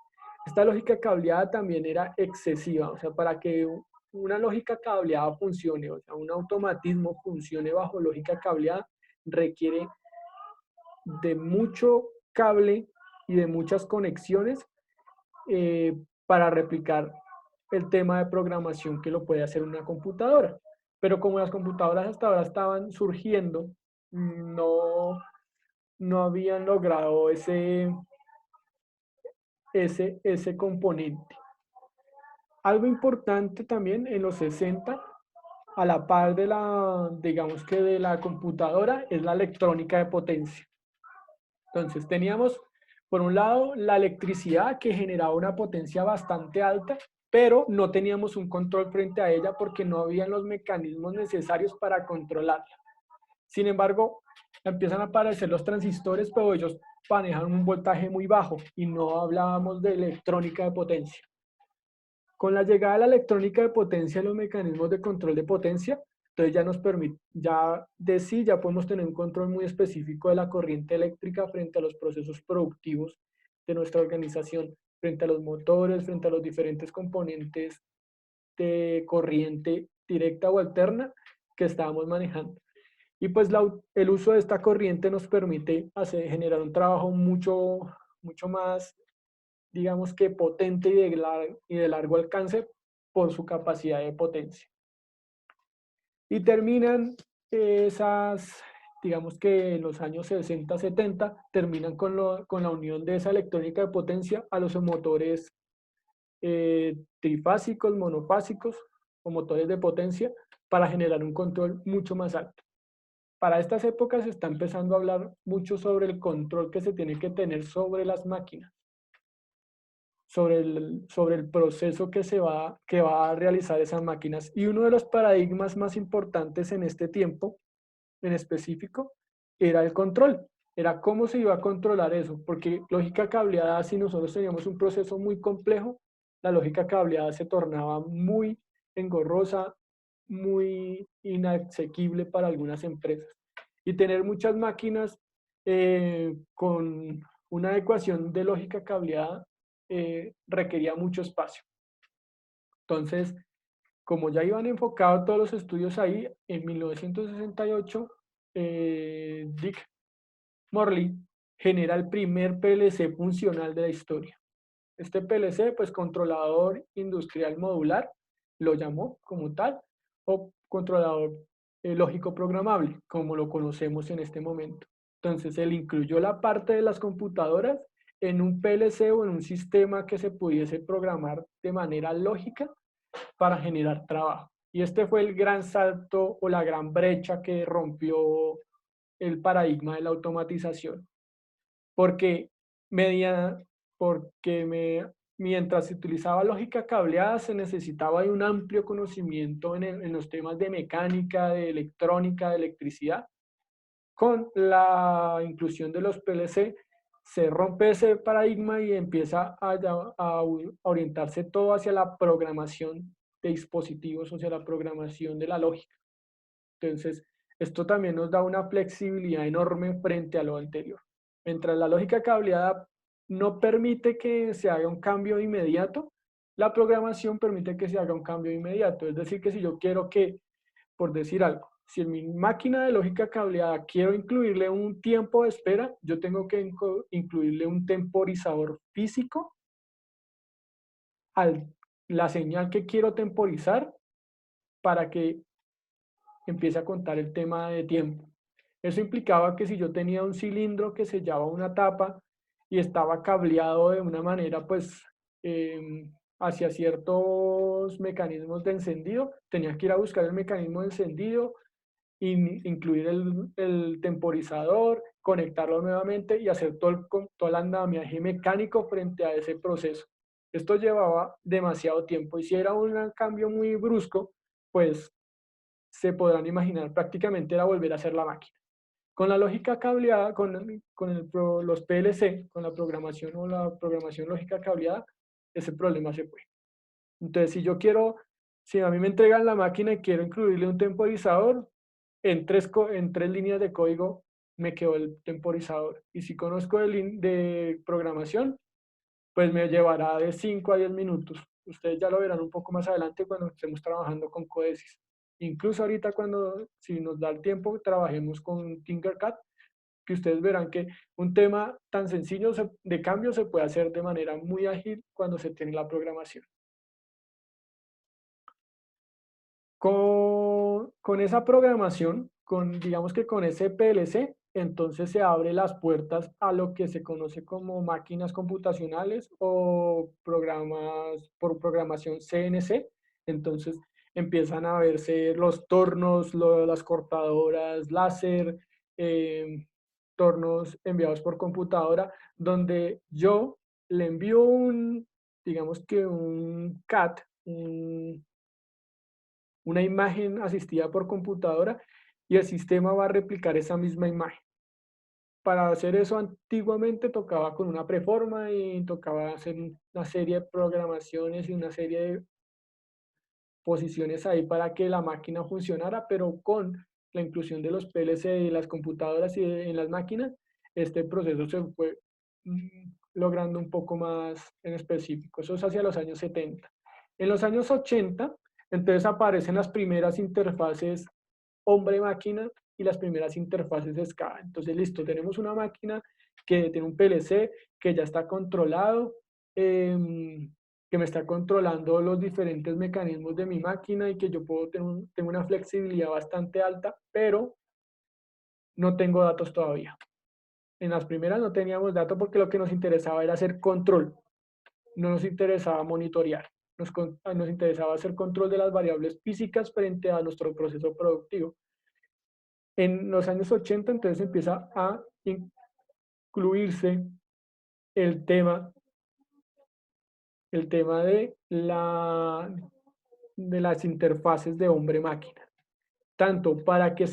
Esta lógica cableada también era excesiva, o sea, para que una lógica cableada funcione, o sea, un automatismo funcione bajo lógica cableada, requiere de mucho cable y de muchas conexiones para replicar el tema de programación que lo puede hacer una computadora. Pero como las computadoras hasta ahora estaban surgiendo, no habían logrado ese componente. Algo importante también en los 60, a la par de digamos que de la computadora, es la electrónica de potencia. Entonces teníamos, por un lado, la electricidad que generaba una potencia bastante alta, pero no teníamos un control frente a ella porque no habían los mecanismos necesarios para controlarla. Sin embargo, empiezan a aparecer los transistores, pero ellos manejan un voltaje muy bajo y no hablábamos de electrónica de potencia. Con la llegada de la electrónica de potencia, los mecanismos de control de potencia, entonces ya nos permite, ya podemos tener un control muy específico de la corriente eléctrica frente a los procesos productivos de nuestra organización, frente a los motores, frente a los diferentes componentes de corriente directa o alterna que estábamos manejando. Y pues el uso de esta corriente nos permite generar un trabajo mucho más, digamos que potente y de largo alcance por su capacidad de potencia. Y terminan digamos que en los años 60, 70, terminan con la unión de esa electrónica de potencia a los motores trifásicos, monofásicos o motores de potencia para generar un control mucho más alto. Para estas épocas se está empezando a hablar mucho sobre el control que se tiene que tener sobre las máquinas, sobre el proceso que va a realizar esas máquinas. Y uno de los paradigmas más importantes en este tiempo, en específico, era el control. Era cómo se iba a controlar eso, porque lógica cableada, si nosotros teníamos un proceso muy complejo, la lógica cableada se tornaba muy engorrosa, muy inasequible para algunas empresas. Y tener muchas máquinas con una ecuación de lógica cableada requería mucho espacio. Entonces, como ya iban enfocados todos los estudios ahí, en 1968, Dick Morley genera el primer PLC funcional de la historia. Este PLC, pues controlador industrial modular, lo llamó como tal, o controlador lógico programable, como lo conocemos en este momento. Entonces, él incluyó la parte de las computadoras en un PLC o en un sistema que se pudiese programar de manera lógica para generar trabajo. Y este fue el gran salto o la gran brecha que rompió el paradigma de la automatización. Porque, mientras se utilizaba lógica cableada, se necesitaba de un amplio conocimiento en los temas de mecánica, de electrónica, de electricidad. Con la inclusión de los PLC, se rompe ese paradigma y empieza a orientarse todo hacia la programación de dispositivos, o sea, la programación de la lógica. Entonces, esto también nos da una flexibilidad enorme frente a lo anterior. Mientras la lógica cableada no permite que se haga un cambio inmediato, la programación permite que se haga un cambio inmediato. Es decir, que si yo quiero que, por decir algo, si en mi máquina de lógica cableada quiero incluirle un tiempo de espera, yo tengo que incluirle un temporizador físico a la señal que quiero temporizar para que empiece a contar el tema de tiempo. Eso implicaba que si yo tenía un cilindro que sellaba una tapa y estaba cableado de una manera, pues, hacia ciertos mecanismos de encendido, tenía que ir a buscar el mecanismo de encendido, incluir el temporizador, conectarlo nuevamente y hacer todo el andamiaje mecánico frente a ese proceso. Esto llevaba demasiado tiempo y si era un cambio muy brusco, pues se podrán imaginar, prácticamente era volver a hacer la máquina. Con la lógica cableada, los PLC, con la programación o la programación lógica cableada, ese problema se fue. Entonces, si a mí me entregan la máquina y quiero incluirle un temporizador, en tres líneas de código me quedó el temporizador. Y si conozco de programación, pues me llevará de 5 a 10 minutos. Ustedes ya lo verán un poco más adelante cuando estemos trabajando con Codesis. Incluso ahorita si nos da el tiempo, trabajemos con Tinkercad, que ustedes verán que un tema tan sencillo de cambio se puede hacer de manera muy ágil cuando se tiene la programación. Con esa programación, digamos que con ese PLC, entonces se abre las puertas a lo que se conoce como máquinas computacionales o programas por programación CNC. Entonces empiezan a verse los tornos, las cortadoras láser, tornos enviados por computadora, donde yo le envío digamos que un CAD, una imagen asistida por computadora y el sistema va a replicar esa misma imagen. Para hacer eso antiguamente tocaba con una preforma y tocaba hacer una serie de programaciones y una serie de posiciones ahí para que la máquina funcionara, pero con la inclusión de los PLC y las computadoras y en las máquinas, este proceso se fue logrando un poco más en específico. Eso es hacia los años 70. En los años 80, entonces aparecen las primeras interfaces hombre-máquina y las primeras interfaces SCADA. Entonces, listo, tenemos una máquina que tiene un PLC que ya está controlado, que me está controlando los diferentes mecanismos de mi máquina y que yo puedo tener tengo una flexibilidad bastante alta, pero no tengo datos todavía. En las primeras no teníamos datos porque lo que nos interesaba era hacer control, no nos interesaba monitorear, nos interesaba hacer control de las variables físicas frente a nuestro proceso productivo. En los años 80 entonces empieza a incluirse el tema de las interfaces de hombre-máquina, tanto para que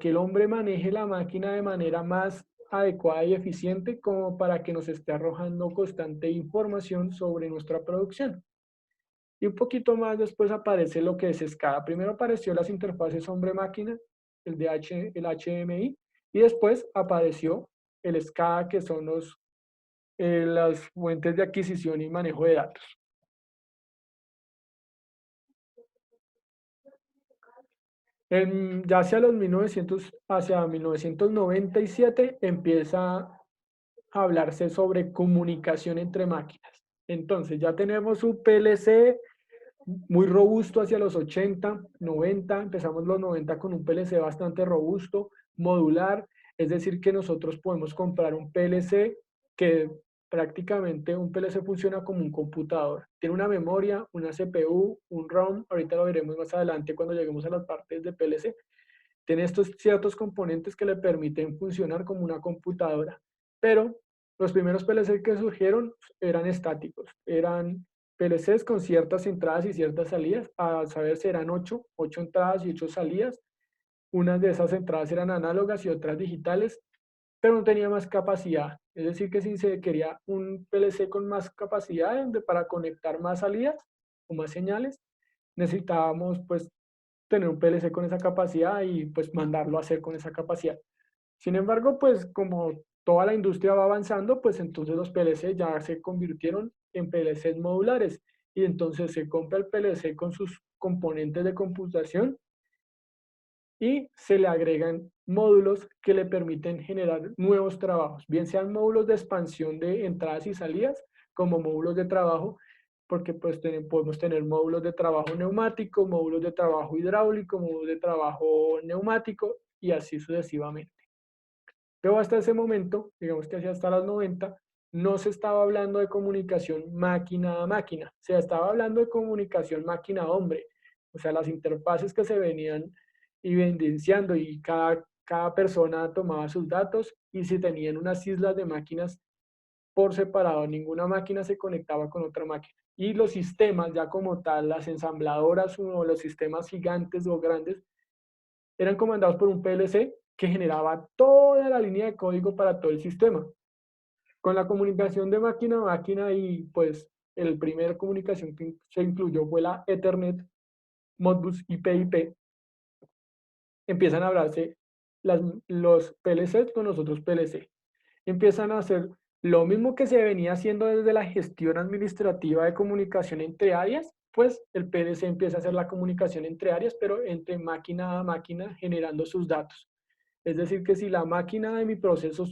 el hombre maneje la máquina de manera más adecuada y eficiente, como para que nos esté arrojando constante información sobre nuestra producción. Y un poquito más después aparece lo que es SCADA. Primero apareció las interfaces hombre-máquina, el HMI, y después apareció el SCADA, que son las fuentes de adquisición y manejo de datos. Ya hacia 1997 empieza a hablarse sobre comunicación entre máquinas. Entonces ya tenemos un PLC muy robusto hacia los 80, 90, empezamos los 90 con un PLC bastante robusto, modular, es decir que nosotros podemos comprar un PLC que prácticamente un PLC funciona como un computador. Tiene una memoria, una CPU, un ROM, ahorita lo veremos más adelante cuando lleguemos a las partes de PLC. Tiene estos ciertos componentes que le permiten funcionar como una computadora, pero los primeros PLC que surgieron eran estáticos, eran PLCs con ciertas entradas y ciertas salidas, a saber si eran 8 entradas y 8 salidas. Unas de esas entradas eran análogas y otras digitales, pero no tenía más capacidad. Es decir, que si se quería un PLC con más capacidad para conectar más salidas o más señales, necesitábamos pues tener un PLC con esa capacidad y pues mandarlo a hacer con esa capacidad. Sin embargo, pues como toda la industria va avanzando, pues entonces los PLC ya se convirtieron en PLCs modulares y entonces se compra el PLC con sus componentes de computación y se le agregan módulos que le permiten generar nuevos trabajos, bien sean módulos de expansión de entradas y salidas, como módulos de trabajo, porque pues podemos tener módulos de trabajo neumático, módulos de trabajo hidráulico, módulos de trabajo neumático y así sucesivamente. Pero hasta ese momento, digamos que hasta los 90, no se estaba hablando de comunicación máquina a máquina, se estaba hablando de comunicación máquina a hombre, o sea, las interfaces que se venían evidenciando y cada persona tomaba sus datos y si tenían unas islas de máquinas por separado, ninguna máquina se conectaba con otra máquina. Y los sistemas ya como tal, las ensambladoras o los sistemas gigantes o grandes, eran comandados por un PLC que generaba toda la línea de código para todo el sistema. Con la comunicación de máquina a máquina y pues el primer comunicación que se incluyó fue la Ethernet, Modbus IP, empiezan a hablarse los PLCs con los otros PLC. Empiezan a hacer lo mismo que se venía haciendo desde la gestión administrativa de comunicación entre áreas, pues el PLC empieza a hacer la comunicación entre áreas, pero entre máquina a máquina generando sus datos. Es decir, que si la máquina de mi proceso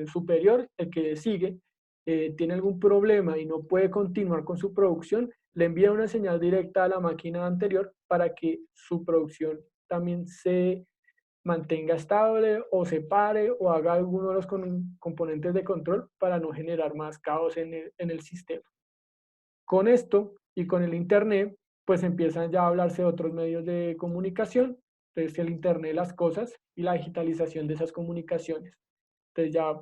superior, el que sigue, tiene algún problema y no puede continuar con su producción, le envía una señal directa a la máquina anterior para que su producción también se mantenga estable o se pare o haga alguno de los componentes de control para no generar más caos en el sistema. Con esto y con el Internet, pues empiezan ya a hablarse de otros medios de comunicación, entonces el Internet de las cosas y la digitalización de esas comunicaciones. Entonces ya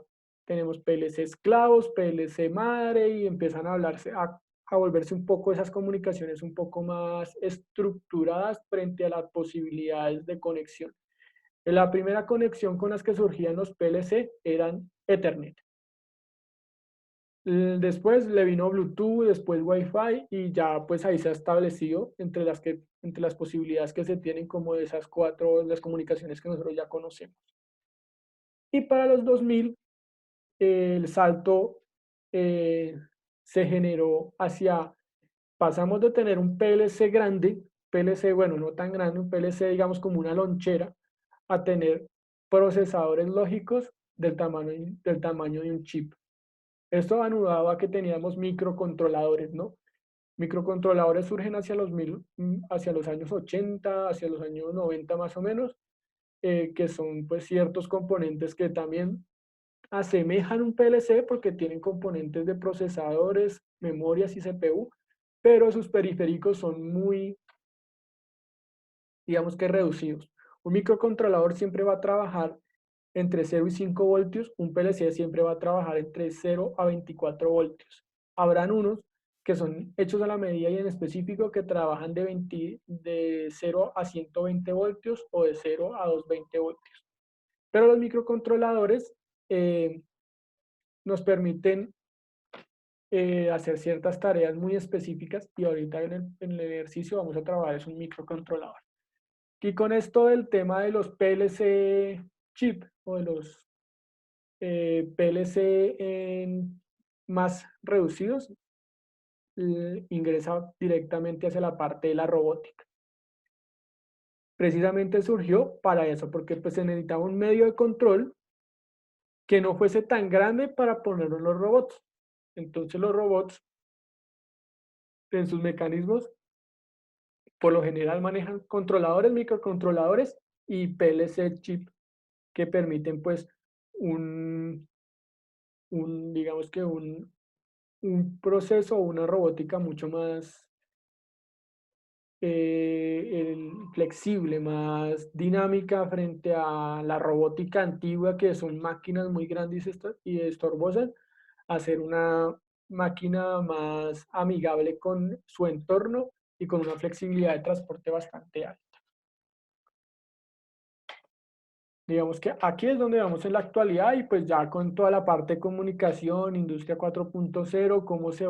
tenemos PLC esclavos, PLC madre y empiezan a hablarse, a volverse un poco esas comunicaciones un poco más estructuradas frente a las posibilidades de conexión. La primera conexión con las que surgían los PLC eran Ethernet. Después le vino Bluetooth, después Wi-Fi y ya pues ahí se ha establecido entre las posibilidades que se tienen como de esas cuatro, las comunicaciones que nosotros ya conocemos. Y para los 2000 el salto se generó pasamos de tener un PLC grande, PLC, bueno, no tan grande, un PLC digamos como una lonchera, a tener procesadores lógicos del tamaño de un chip. Esto anudaba a que teníamos microcontroladores, ¿no? Microcontroladores surgen hacia los años 80, hacia los años 90 más o menos, que son pues ciertos componentes que también asemejan un PLC porque tienen componentes de procesadores, memorias y CPU, pero sus periféricos son muy, digamos que reducidos. Un microcontrolador siempre va a trabajar entre 0 y 5 voltios, un PLC siempre va a trabajar entre 0 a 24 voltios. Habrán unos que son hechos a la medida y en específico que trabajan de 0 a 120 voltios o de 0 a 220 voltios. Pero los microcontroladores nos permiten hacer ciertas tareas muy específicas y ahorita en el ejercicio vamos a trabajar es un microcontrolador. Y con esto del tema de los PLC chip o de los PLC más reducidos, ingresa directamente hacia la parte de la robótica. Precisamente surgió para eso, porque pues se necesitaba un medio de control que no fuese tan grande para ponerlo en los robots. Entonces los robots, en sus mecanismos, por lo general manejan controladores, microcontroladores y PLC chip que permiten pues digamos que un proceso o una robótica mucho más flexible, más dinámica frente a la robótica antigua, que son máquinas muy grandes y estorbosas, hacer una máquina más amigable con su entorno y con una flexibilidad de transporte bastante alta. Digamos que aquí es donde vamos en la actualidad y pues ya con toda la parte de comunicación, industria 4.0, cómo se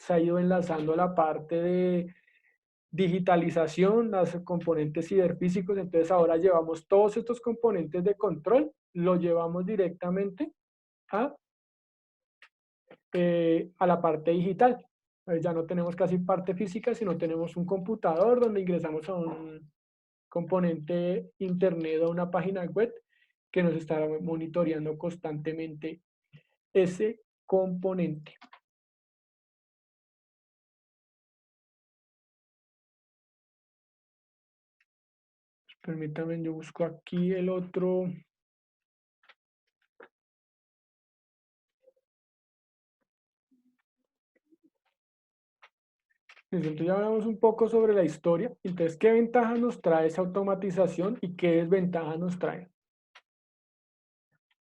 ha ido enlazando la parte de digitalización, los componentes ciberfísicos. Entonces ahora llevamos todos estos componentes de control, los llevamos directamente a la parte digital. Ya no tenemos casi parte física, sino tenemos un computador donde ingresamos a un componente internet o una página web que nos está monitoreando constantemente ese componente. Permítanme, yo busco aquí el otro. Entonces ya hablamos un poco sobre la historia. Entonces, ¿qué ventajas nos trae esa automatización y qué desventajas nos trae?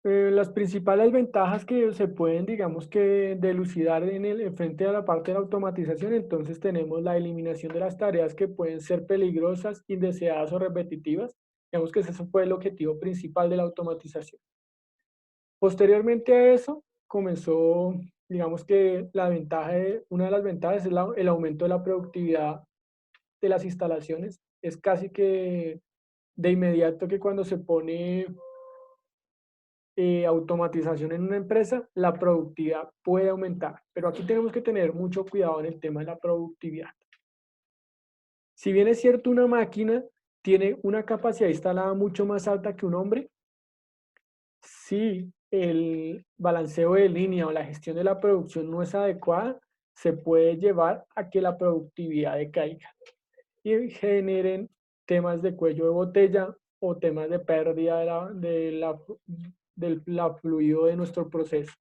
Las principales ventajas que se pueden, digamos que, delucidar frente a la parte de la automatización, entonces tenemos la eliminación de las tareas que pueden ser peligrosas, indeseadas o repetitivas. Digamos que ese fue el objetivo principal de la automatización. Posteriormente a eso, comenzó, digamos que una de las ventajas es el aumento de la productividad de las instalaciones. Es casi que de inmediato que cuando se pone automatización en una empresa, la productividad puede aumentar. Pero aquí tenemos que tener mucho cuidado en el tema de la productividad. Si bien es cierto, una máquina tiene una capacidad instalada mucho más alta que un hombre, sí, el balanceo de línea o la gestión de la producción no es adecuada, se puede llevar a que la productividad decaiga y generen temas de cuello de botella o temas de pérdida del fluido de nuestro proceso.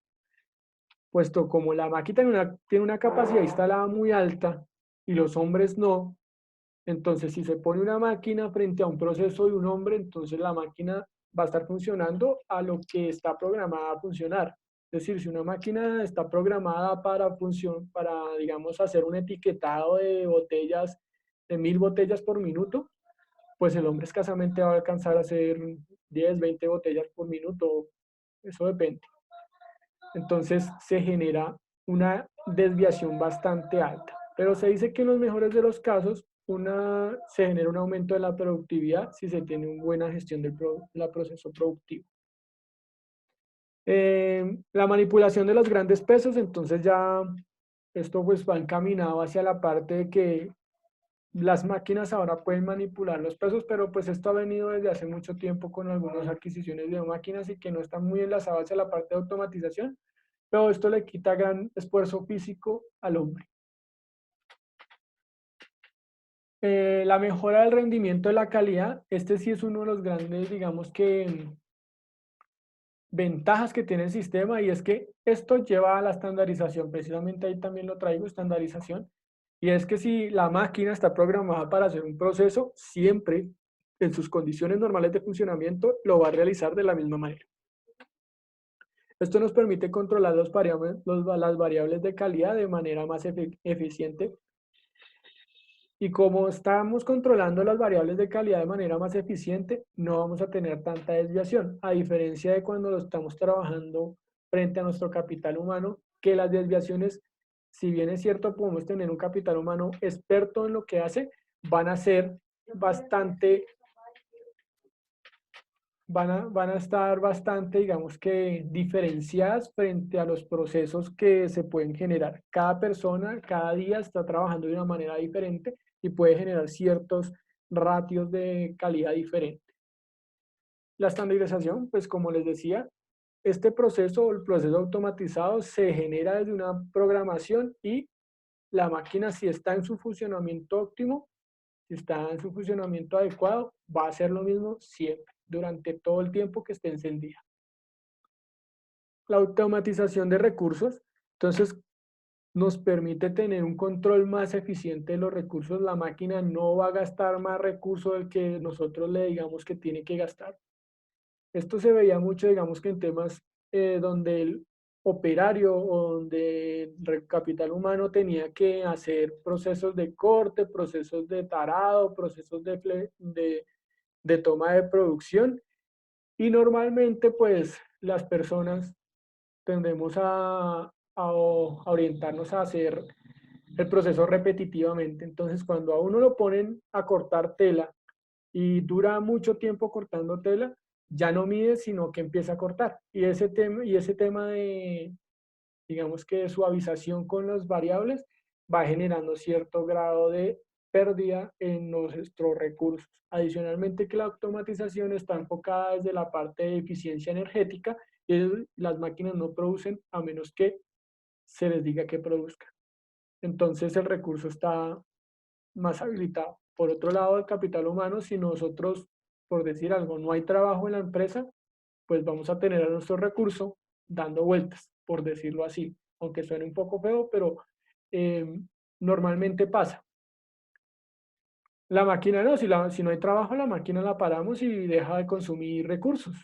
Puesto como la máquina tiene una capacidad instalada muy alta y los hombres no, entonces si se pone una máquina frente a un proceso de un hombre, entonces la máquina va a estar funcionando a lo que está programada a funcionar. Es decir, si una máquina está programada para, digamos, hacer un etiquetado de botellas, de 1000 botellas por minuto, pues el hombre escasamente va a alcanzar a hacer 10, 20 botellas por minuto, eso depende. Entonces se genera una desviación bastante alta. Pero se dice que en los mejores de los casos se genera un aumento de la productividad si se tiene una buena gestión del proceso productivo. La manipulación de los grandes pesos, entonces ya esto pues va encaminado hacia la parte de que las máquinas ahora pueden manipular los pesos, pero pues esto ha venido desde hace mucho tiempo con algunas adquisiciones de máquinas y que no están muy enlazadas hacia la parte de automatización, pero esto le quita gran esfuerzo físico al hombre. La mejora del rendimiento de la calidad, este sí es uno de los grandes, digamos que, ventajas que tiene el sistema, y es que esto lleva a la estandarización. Precisamente ahí también lo traigo, estandarización. Y es que si la máquina está programada para hacer un proceso, siempre en sus condiciones normales de funcionamiento lo va a realizar de la misma manera. Esto nos permite controlar las variables de calidad de manera más eficiente. Y como estamos controlando las variables de calidad de manera más eficiente, no vamos a tener tanta desviación, a diferencia de cuando lo estamos trabajando frente a nuestro capital humano, que las desviaciones, si bien es cierto, podemos tener un capital humano experto en lo que hace, van a ser bastante, van a estar bastante, digamos que, diferenciadas frente a los procesos que se pueden generar. Cada persona, cada día está trabajando de una manera diferente y puede generar ciertos ratios de calidad diferente. La estandarización, pues como les decía, este proceso, el proceso automatizado, se genera desde una programación y la máquina, si está en su funcionamiento óptimo, si está en su funcionamiento adecuado, va a hacer lo mismo siempre, durante todo el tiempo que esté encendida. La automatización de recursos, entonces, nos permite tener un control más eficiente de los recursos. La máquina no va a gastar más recursos del que nosotros le digamos que tiene que gastar. Esto se veía mucho, digamos que en temas donde el operario o donde el capital humano tenía que hacer procesos de corte, procesos de tarado, procesos de toma de producción. Y normalmente pues las personas tendemos a orientarnos a hacer el proceso repetitivamente. Entonces, cuando a uno lo ponen a cortar tela y dura mucho tiempo cortando tela, ya no mide, sino que empieza a cortar. Y ese tema de, digamos que de suavización con las variables, va generando cierto grado de pérdida en nuestros recursos. Adicionalmente, que la automatización está enfocada desde la parte de eficiencia energética y las máquinas no producen a menos que se les diga que produzcan. Entonces el recurso está más habilitado. Por otro lado, el capital humano, si nosotros, por decir algo, no hay trabajo en la empresa, pues vamos a tener a nuestro recurso dando vueltas, por decirlo así, aunque suene un poco feo, pero normalmente pasa. La máquina no, si no hay trabajo, la máquina la paramos y deja de consumir recursos.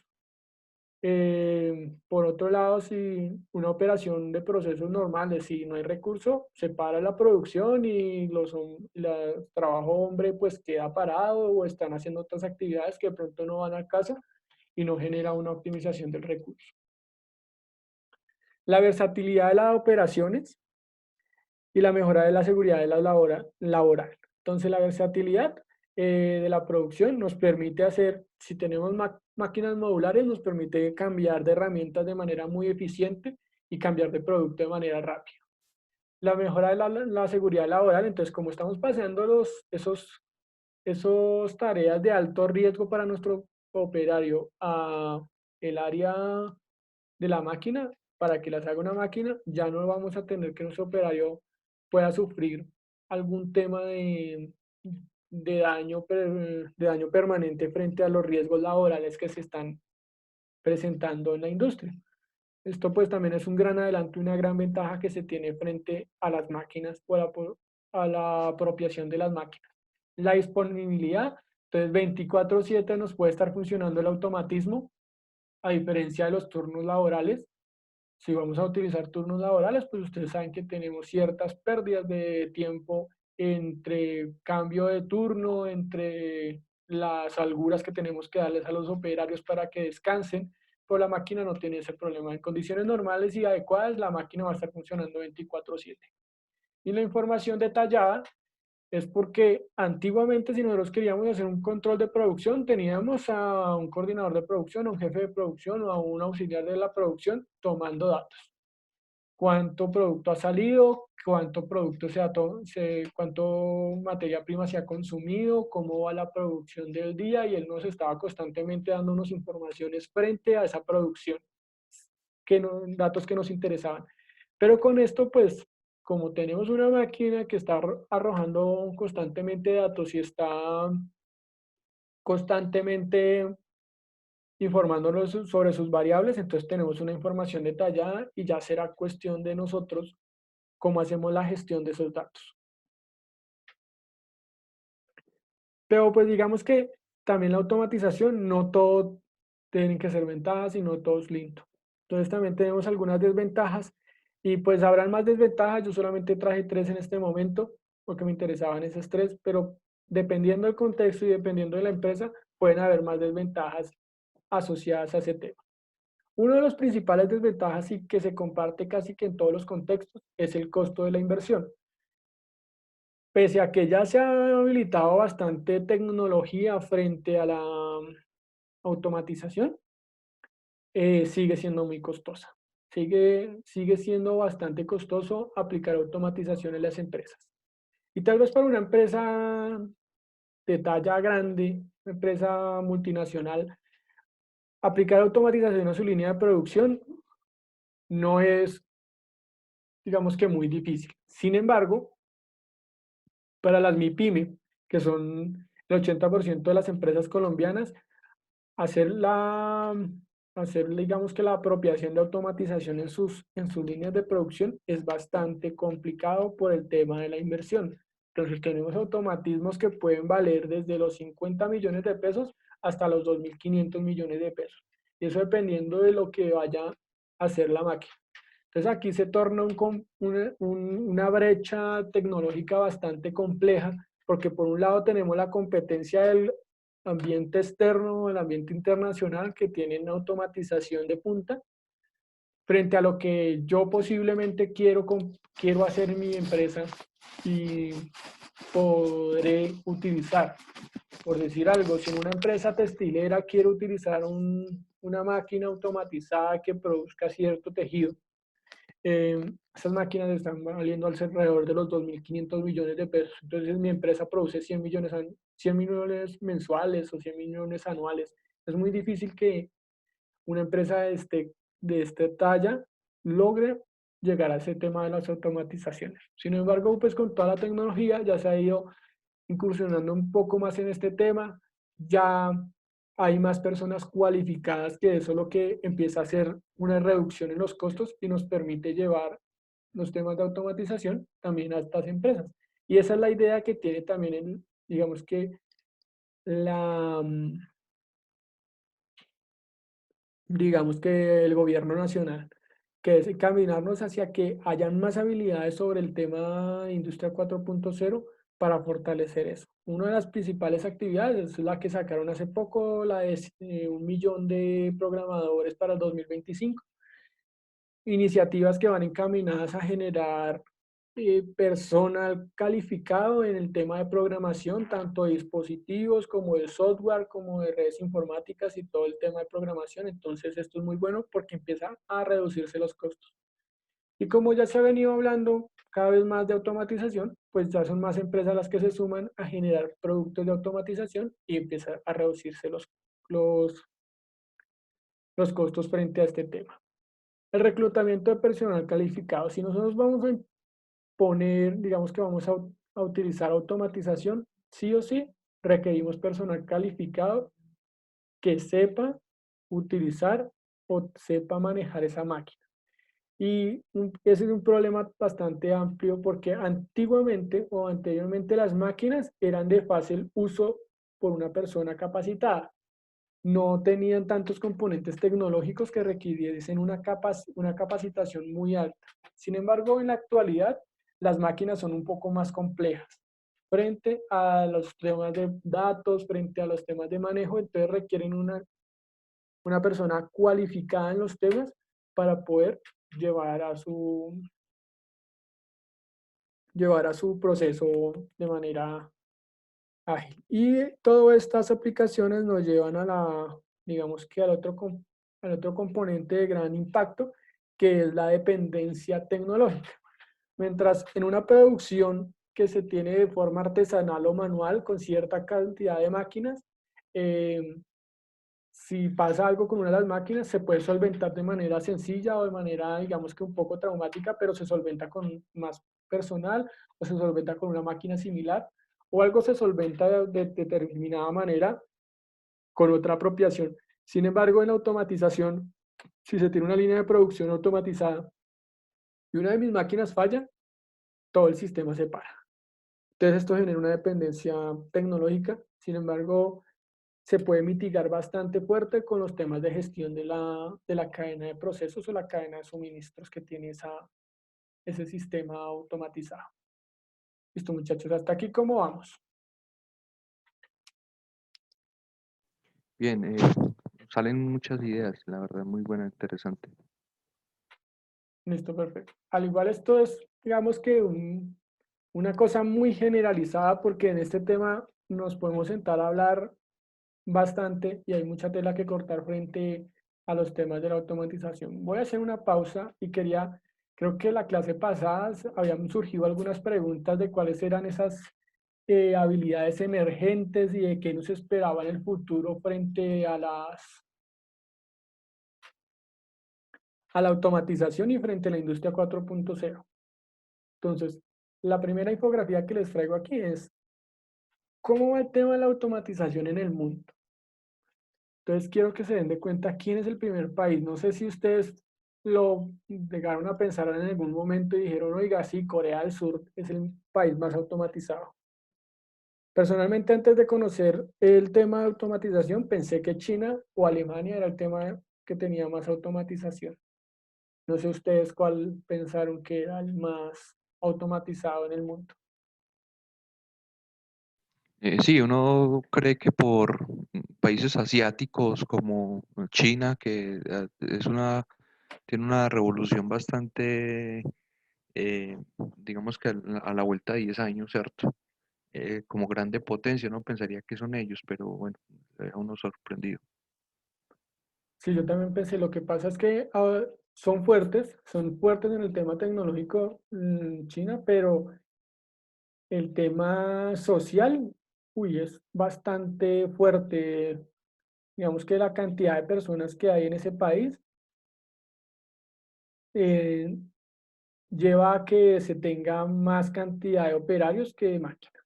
Por otro lado, si una operación de procesos normales, si no hay recurso, se para la producción y el trabajo hombre pues queda parado o están haciendo otras actividades que de pronto no van a casa y no genera una optimización del recurso. La versatilidad de las operaciones y la mejora de la seguridad de la laboral. Entonces, la versatilidad de la producción nos permite hacer, si tenemos máquinas modulares, nos permite cambiar de herramientas de manera muy eficiente y cambiar de producto de manera rápida. La mejora de la seguridad laboral, entonces, como estamos pasando esos tareas de alto riesgo para nuestro operario a el área de la máquina para que las haga una máquina, ya no vamos a tener que nuestro operario pueda sufrir algún tema de daño permanente frente a los riesgos laborales que se están presentando en la industria. Esto pues también es un gran adelanto y una gran ventaja que se tiene frente a las máquinas a la apropiación de las máquinas. La disponibilidad, entonces 24/7 nos puede estar funcionando el automatismo, a diferencia de los turnos laborales. Si vamos a utilizar turnos laborales, pues ustedes saben que tenemos ciertas pérdidas de tiempo entre cambio de turno, entre las holguras que tenemos que darles a los operarios para que descansen, pero la máquina no tiene ese problema. En condiciones normales y adecuadas, la máquina va a estar funcionando 24/7. Y la información detallada es porque antiguamente si nosotros queríamos hacer un control de producción, teníamos a un coordinador de producción, a un jefe de producción o a un auxiliar de la producción tomando datos. Cuánto producto ha salido, cuánto producto cuánto materia prima se ha consumido, cómo va la producción del día, y él nos estaba constantemente dándonos informaciones frente a esa producción, datos que nos interesaban. Pero con esto, pues, como tenemos una máquina que está arrojando constantemente datos y está constantemente informándonos sobre sus variables, entonces tenemos una información detallada y ya será cuestión de nosotros cómo hacemos la gestión de esos datos. Pero pues digamos que también la automatización, no todo tienen que ser ventajas y no todo es lindo. Entonces también tenemos algunas desventajas y pues habrán más desventajas. Yo solamente traje 3 en este momento porque me interesaban esas 3, pero dependiendo del contexto y dependiendo de la empresa, pueden haber más desventajas asociadas a ese tema. Uno de los principales desventajas y que se comparte casi que en todos los contextos es el costo de la inversión. Pese a que ya se ha habilitado bastante tecnología frente a la automatización, sigue siendo muy costosa. Sigue siendo bastante costoso aplicar automatización en las empresas. Y tal vez para una empresa de talla grande, una empresa multinacional, aplicar automatización a su línea de producción no es, digamos que muy difícil. Sin embargo, para las MIPYME, que son el 80% de las empresas colombianas, hacer digamos que la apropiación de automatización en sus líneas de producción es bastante complicado por el tema de la inversión. Entonces tenemos automatismos que pueden valer desde los 50 millones de pesos hasta los 2.500 millones de pesos. Y eso dependiendo de lo que vaya a hacer la máquina. Entonces aquí se torna una brecha tecnológica bastante compleja, porque por un lado tenemos la competencia del ambiente externo, el ambiente internacional, que tienen automatización de punta, frente a lo que yo posiblemente quiero hacer en mi empresa y podré utilizar. Por decir algo, si en una empresa textilera quiero utilizar una máquina automatizada que produzca cierto tejido, esas máquinas están valiendo alrededor de los 2.500 millones de pesos. Entonces mi empresa produce 100 millones mensuales o 100 millones anuales. Es muy difícil que una empresa de esta talla logre llegar a ese tema de las automatizaciones. Sin embargo, pues con toda la tecnología ya se ha ido incursionando un poco más en este tema. Ya hay más personas cualificadas, que eso lo que empieza a hacer una reducción en los costos y nos permite llevar los temas de automatización también a estas empresas. Y esa es la idea que tiene también, digamos que digamos que el gobierno nacional, que es encaminarnos hacia que hayan más habilidades sobre el tema de Industria 4.0 para fortalecer eso. Una de las principales actividades es la que sacaron hace poco, la de 1 millón de programadores para el 2025. Iniciativas que van encaminadas a generar personal calificado en el tema de programación, tanto de dispositivos como de software, como de redes informáticas y todo el tema de programación. Entonces esto es muy bueno porque empieza a reducirse los costos. Y como ya se ha venido hablando cada vez más de automatización, pues ya son más empresas las que se suman a generar productos de automatización y empieza a reducirse los costos frente a este tema. El reclutamiento de personal calificado. Si nosotros vamos a poner, digamos que vamos a utilizar automatización, sí o sí requerimos personal calificado que sepa utilizar o sepa manejar esa máquina. Y ese es un problema bastante amplio porque antiguamente o anteriormente las máquinas eran de fácil uso por una persona capacitada. No tenían tantos componentes tecnológicos que requiriesen una capacitación muy alta. Sin embargo, en la actualidad, las máquinas son un poco más complejas. Frente a los temas de datos, frente a los temas de manejo, entonces requieren una persona cualificada en los temas para poder llevar llevar a su proceso de manera ágil. Y todas estas aplicaciones nos llevan a digamos que al otro componente de gran impacto, que es la dependencia tecnológica. Mientras en una producción que se tiene de forma artesanal o manual con cierta cantidad de máquinas, eh, si pasa algo con una de las máquinas, se puede solventar de manera sencilla o de manera, digamos que un poco traumática, pero se solventa con más personal o se solventa con una máquina similar o algo se solventa de determinada manera con otra apropiación. Sin embargo, en la automatización, si se tiene una línea de producción automatizada y una de mis máquinas falla, todo el sistema se para. Entonces esto genera una dependencia tecnológica. Sin embargo, se puede mitigar bastante fuerte con los temas de gestión de la cadena de procesos o la cadena de suministros que tiene ese sistema automatizado. Listo, muchachos, hasta aquí, ¿cómo vamos? Bien, salen muchas ideas, la verdad, muy buena, interesante. Listo, perfecto. Al igual esto es, digamos que una cosa muy generalizada porque en este tema nos podemos sentar a hablar bastante y hay mucha tela que cortar frente a los temas de la automatización. Voy a hacer una pausa y creo que la clase pasada habían surgido algunas preguntas de cuáles eran esas habilidades emergentes y de qué nos esperaba en el futuro frente a la automatización y frente a la industria 4.0. Entonces, la primera infografía que les traigo aquí es cómo va el tema de la automatización en el mundo. Entonces quiero que se den de cuenta quién es el primer país. No sé si ustedes lo llegaron a pensar en algún momento y dijeron, oiga, sí, Corea del Sur es el país más automatizado. Personalmente, antes de conocer el tema de automatización, pensé que China o Alemania era el tema que tenía más automatización. No sé ustedes cuál pensaron que era el más automatizado en el mundo. Sí, uno cree que por países asiáticos como China, que tiene una revolución bastante, digamos que a la vuelta de 10 años, ¿cierto? Como grande potencia, uno pensaría que son ellos, pero bueno, deja uno sorprendido. Sí, yo también pensé, lo que pasa es que son fuertes en el tema tecnológico China, pero el tema social, uy, es bastante fuerte. Digamos que la cantidad de personas que hay en ese país eh, lleva a que se tenga más cantidad de operarios que de máquinas.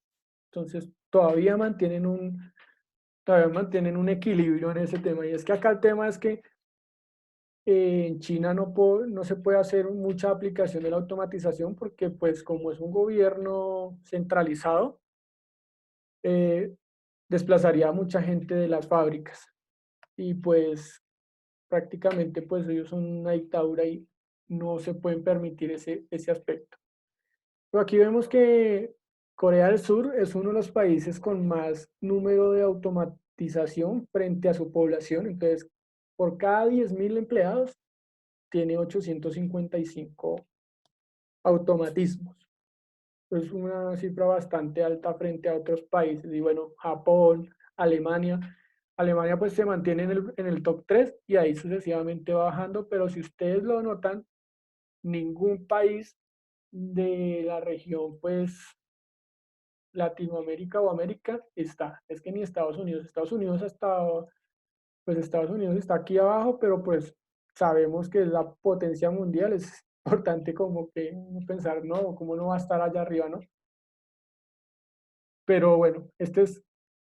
Entonces, todavía mantienen un equilibrio en ese tema. Y es que acá el tema es que en China no se puede hacer mucha aplicación de la automatización porque pues como es un gobierno centralizado, eh, desplazaría a mucha gente de las fábricas y pues prácticamente pues ellos son una dictadura y no se pueden permitir ese aspecto. Pero aquí vemos que Corea del Sur es uno de los países con más número de automatización frente a su población. Entonces, por cada 10.000 empleados, tiene 855 automatismos. Es una cifra bastante alta frente a otros países. Y bueno, Japón, Alemania. Alemania pues se mantiene en el top 3 y ahí sucesivamente va bajando, pero si ustedes lo notan, ningún país de la región pues Latinoamérica o América está. Es que ni Estados Unidos. Estados Unidos está aquí abajo, pero pues sabemos que es la potencia mundial, es importante como que pensar, no, ¿cómo no va a estar allá arriba, no? Pero bueno,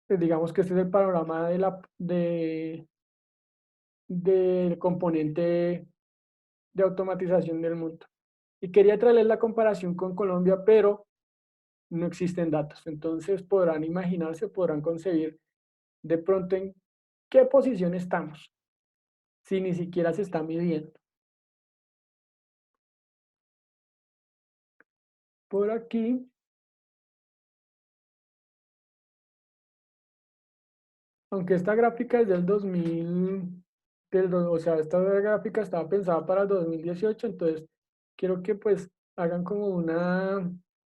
digamos que este es el panorama del componente de automatización del mundo. Y quería traerles la comparación con Colombia, pero no existen datos. Entonces podrán imaginarse, podrán concebir de pronto en qué posición estamos, si ni siquiera se está midiendo. Por aquí, aunque esta gráfica es del 2000, o sea, esta gráfica estaba pensada para el 2018, entonces quiero que pues hagan como una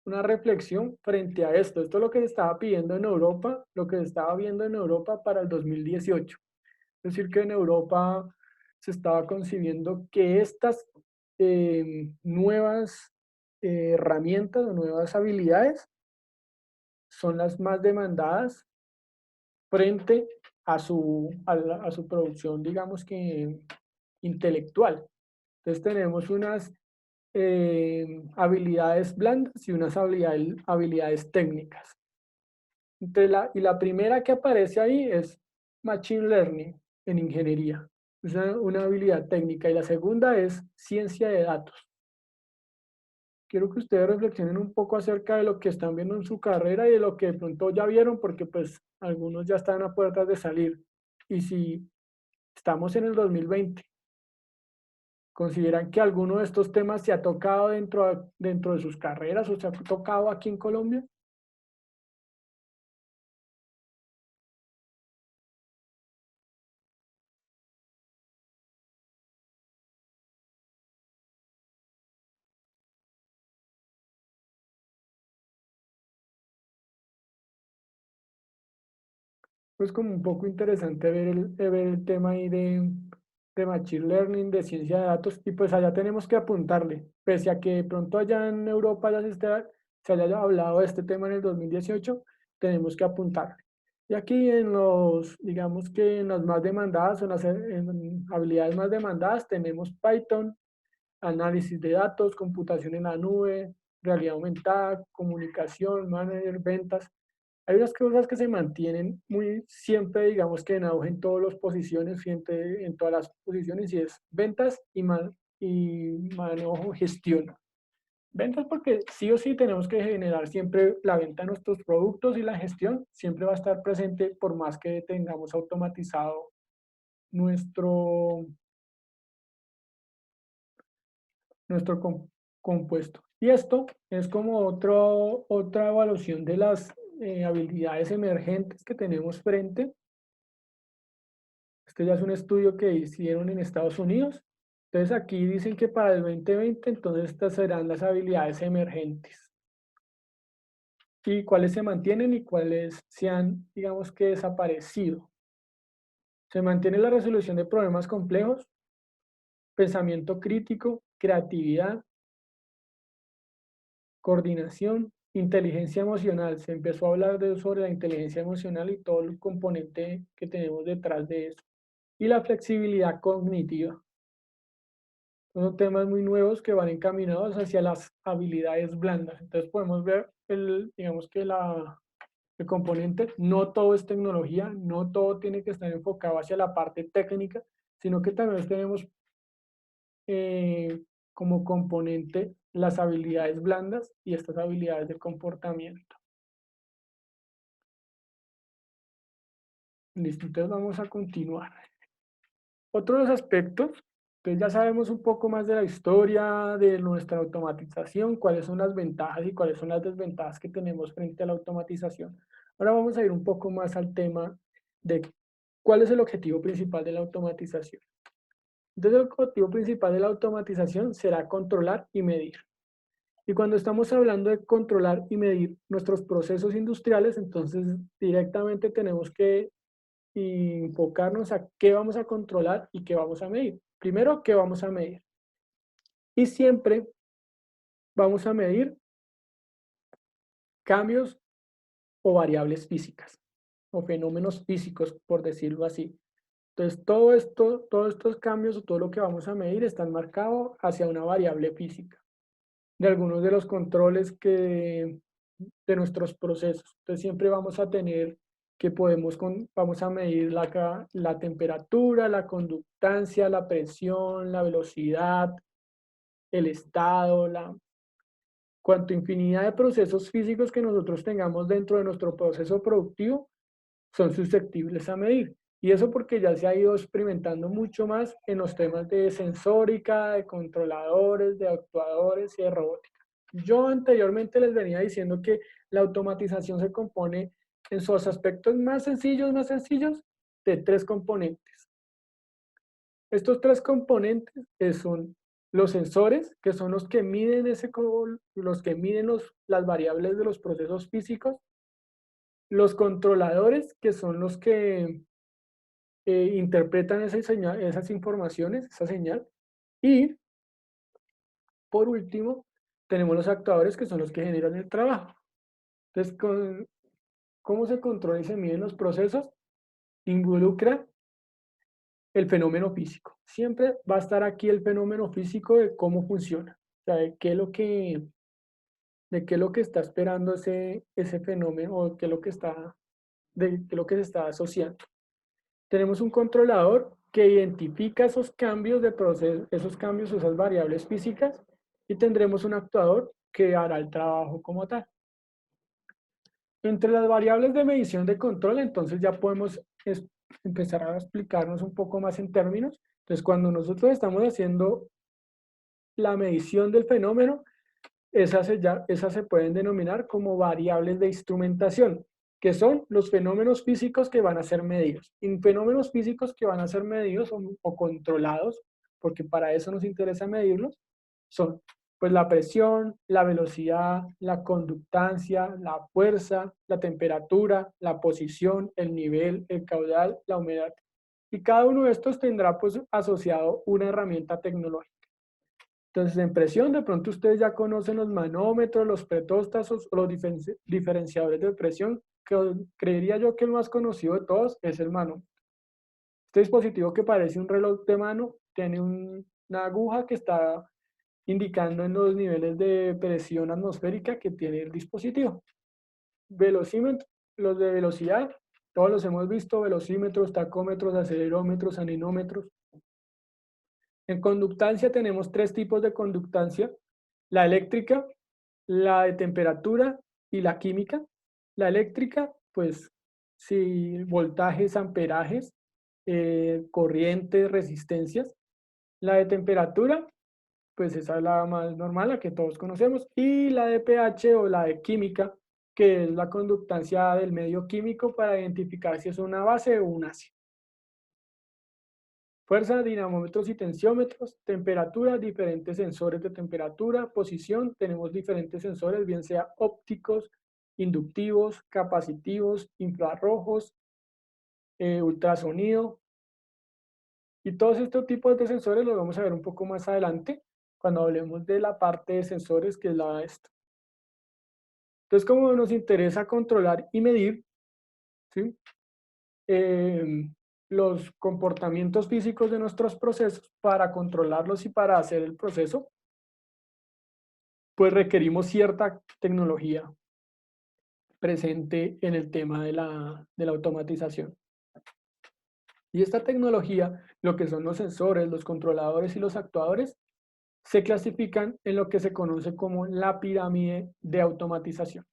reflexión frente a esto. Esto es lo que se estaba pidiendo en Europa, lo que se estaba viendo en Europa para el 2018. Es decir, que en Europa se estaba concibiendo que estas nuevas herramientas o nuevas habilidades son las más demandadas frente a su producción, digamos que intelectual. Entonces tenemos unas habilidades blandas y unas habilidades técnicas. Y la primera que aparece ahí es Machine Learning en ingeniería. Es una habilidad técnica. Y la segunda es ciencia de datos. Quiero que ustedes reflexionen un poco acerca de lo que están viendo en su carrera y de lo que de pronto ya vieron, porque pues algunos ya están a puertas de salir. Y si estamos en el 2020, ¿consideran que alguno de estos temas se ha tocado dentro de sus carreras o se ha tocado aquí en Colombia? Pues como un poco interesante ver el tema ahí de Machine Learning, de ciencia de datos, y pues allá tenemos que apuntarle, pese a que de pronto allá en Europa se haya hablado de este tema en el 2018, tenemos que apuntarle. Y aquí digamos que en las más demandadas, en habilidades más demandadas, tenemos Python, análisis de datos, computación en la nube, realidad aumentada, comunicación, manager, ventas. Hay unas cosas que se mantienen muy siempre, digamos que en auge en todas las posiciones, siempre en todas las posiciones, y es ventas y manejo, gestión. Ventas porque sí o sí tenemos que generar siempre la venta de nuestros productos y la gestión siempre va a estar presente por más que tengamos automatizado nuestro, nuestro compuesto. Y esto es como otra evaluación de las habilidades emergentes que tenemos frente. Este ya es un estudio que hicieron en Estados Unidos. Entonces aquí dicen que para el 2020, entonces estas serán las habilidades emergentes. Y cuáles se mantienen y cuáles se han, digamos que, desaparecido. Se mantiene la resolución de problemas complejos, pensamiento crítico, creatividad, coordinación, inteligencia emocional. Se empezó a hablar sobre la inteligencia emocional y todo el componente que tenemos detrás de eso. Y la flexibilidad cognitiva. Son temas muy nuevos que van encaminados hacia las habilidades blandas. Entonces podemos ver, digamos que el componente, no todo es tecnología, no todo tiene que estar enfocado hacia la parte técnica, sino que también tenemos como componente las habilidades blandas y estas habilidades de comportamiento. Listo, entonces vamos a continuar. Otro de los aspectos, entonces ya sabemos un poco más de la historia de nuestra automatización, cuáles son las ventajas y cuáles son las desventajas que tenemos frente a la automatización. Ahora vamos a ir un poco más al tema de cuál es el objetivo principal de la automatización. Entonces el objetivo principal de la automatización será controlar y medir. Y cuando estamos hablando de controlar y medir nuestros procesos industriales, entonces directamente tenemos que enfocarnos a qué vamos a controlar y qué vamos a medir. Primero, qué vamos a medir. Y siempre vamos a medir cambios o variables físicas o fenómenos físicos, por decirlo así. Entonces, todos estos cambios o todo lo que vamos a medir está marcado hacia una variable física de algunos de los controles de nuestros procesos. Entonces, siempre vamos a tener que vamos a medir la temperatura, la conductancia, la presión, la velocidad, el estado, cuanto infinidad de procesos físicos que nosotros tengamos dentro de nuestro proceso productivo son susceptibles a medir. Y eso porque ya se ha ido experimentando mucho más en los temas de sensórica, de controladores, de actuadores y de robótica. Yo anteriormente les venía diciendo que la automatización se compone en sus aspectos más sencillos, de 3 componentes. Estos 3 componentes son los sensores, que son los que miden las variables de los procesos físicos, los controladores, que son los que interpretan esas informaciones, esa señal, y por último, tenemos los actuadores, que son los que generan el trabajo. Entonces, ¿cómo se controla y se miden los procesos? Involucra el fenómeno físico. Siempre va a estar aquí el fenómeno físico de cómo funciona, o sea, de qué es lo que está esperando ese fenómeno, o de qué es lo que se está asociando. Tenemos un controlador que identifica esos cambios de proceso, esas variables físicas, y tendremos un actuador que hará el trabajo como tal. Entre las variables de medición de control, entonces ya podemos empezar a explicarnos un poco más en términos. Entonces, cuando nosotros estamos haciendo la medición del fenómeno, esas se pueden denominar como variables de instrumentación, que son los fenómenos físicos que van a ser medidos. Y fenómenos físicos que van a ser medidos o controlados, porque para eso nos interesa medirlos, son pues la presión, la velocidad, la conductancia, la fuerza, la temperatura, la posición, el nivel, el caudal, la humedad. Y cada uno de estos tendrá pues asociado una herramienta tecnológica. Entonces, en presión, de pronto ustedes ya conocen los manómetros, los petóstatos o los diferenciadores de presión, que creería yo que el más conocido de todos es el manómetro. Este dispositivo, que parece un reloj de mano, tiene una aguja que está indicando en los niveles de presión atmosférica que tiene el dispositivo. Velocímetros, los de velocidad, todos los hemos visto: velocímetros, tacómetros, acelerómetros, aninómetros. En conductancia tenemos 3 tipos de conductancia: la eléctrica, la de temperatura y la química. La eléctrica, pues, si voltajes, amperajes, corrientes, resistencias. La de temperatura, pues esa es la más normal, la que todos conocemos. Y la de pH o la de química, que es la conductancia del medio químico para identificar si es una base o un ácido. Fuerza, dinamómetros y tensiómetros. Temperatura, diferentes sensores de temperatura. Posición, tenemos diferentes sensores, bien sea ópticos, inductivos, capacitivos, infrarrojos, ultrasonido. Y todos estos tipos de sensores los vamos a ver un poco más adelante, cuando hablemos de la parte de sensores, que es la de esto. Entonces, como nos interesa controlar y medir, ¿sí?, los comportamientos físicos de nuestros procesos, para controlarlos y para hacer el proceso, pues requerimos cierta tecnología presente en el tema de la automatización. Y esta tecnología, lo que son los sensores, los controladores y los actuadores, se clasifican en lo que se conoce como la pirámide de automatización.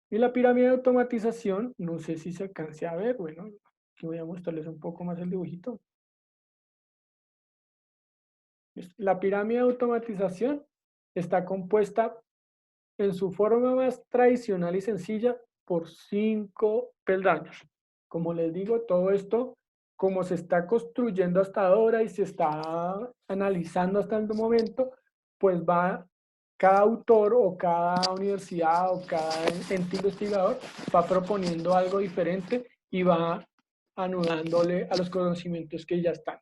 Y la pirámide de automatización, no sé si se alcance a ver, bueno, aquí voy a mostrarles un poco más el dibujito. La pirámide de automatización está compuesta, en su forma más tradicional y sencilla, por 5 peldaños. Como les digo, todo esto, como se está construyendo hasta ahora y se está analizando hasta el momento, pues cada autor o cada universidad o cada ente investigador va proponiendo algo diferente y va anudándole a los conocimientos que ya están.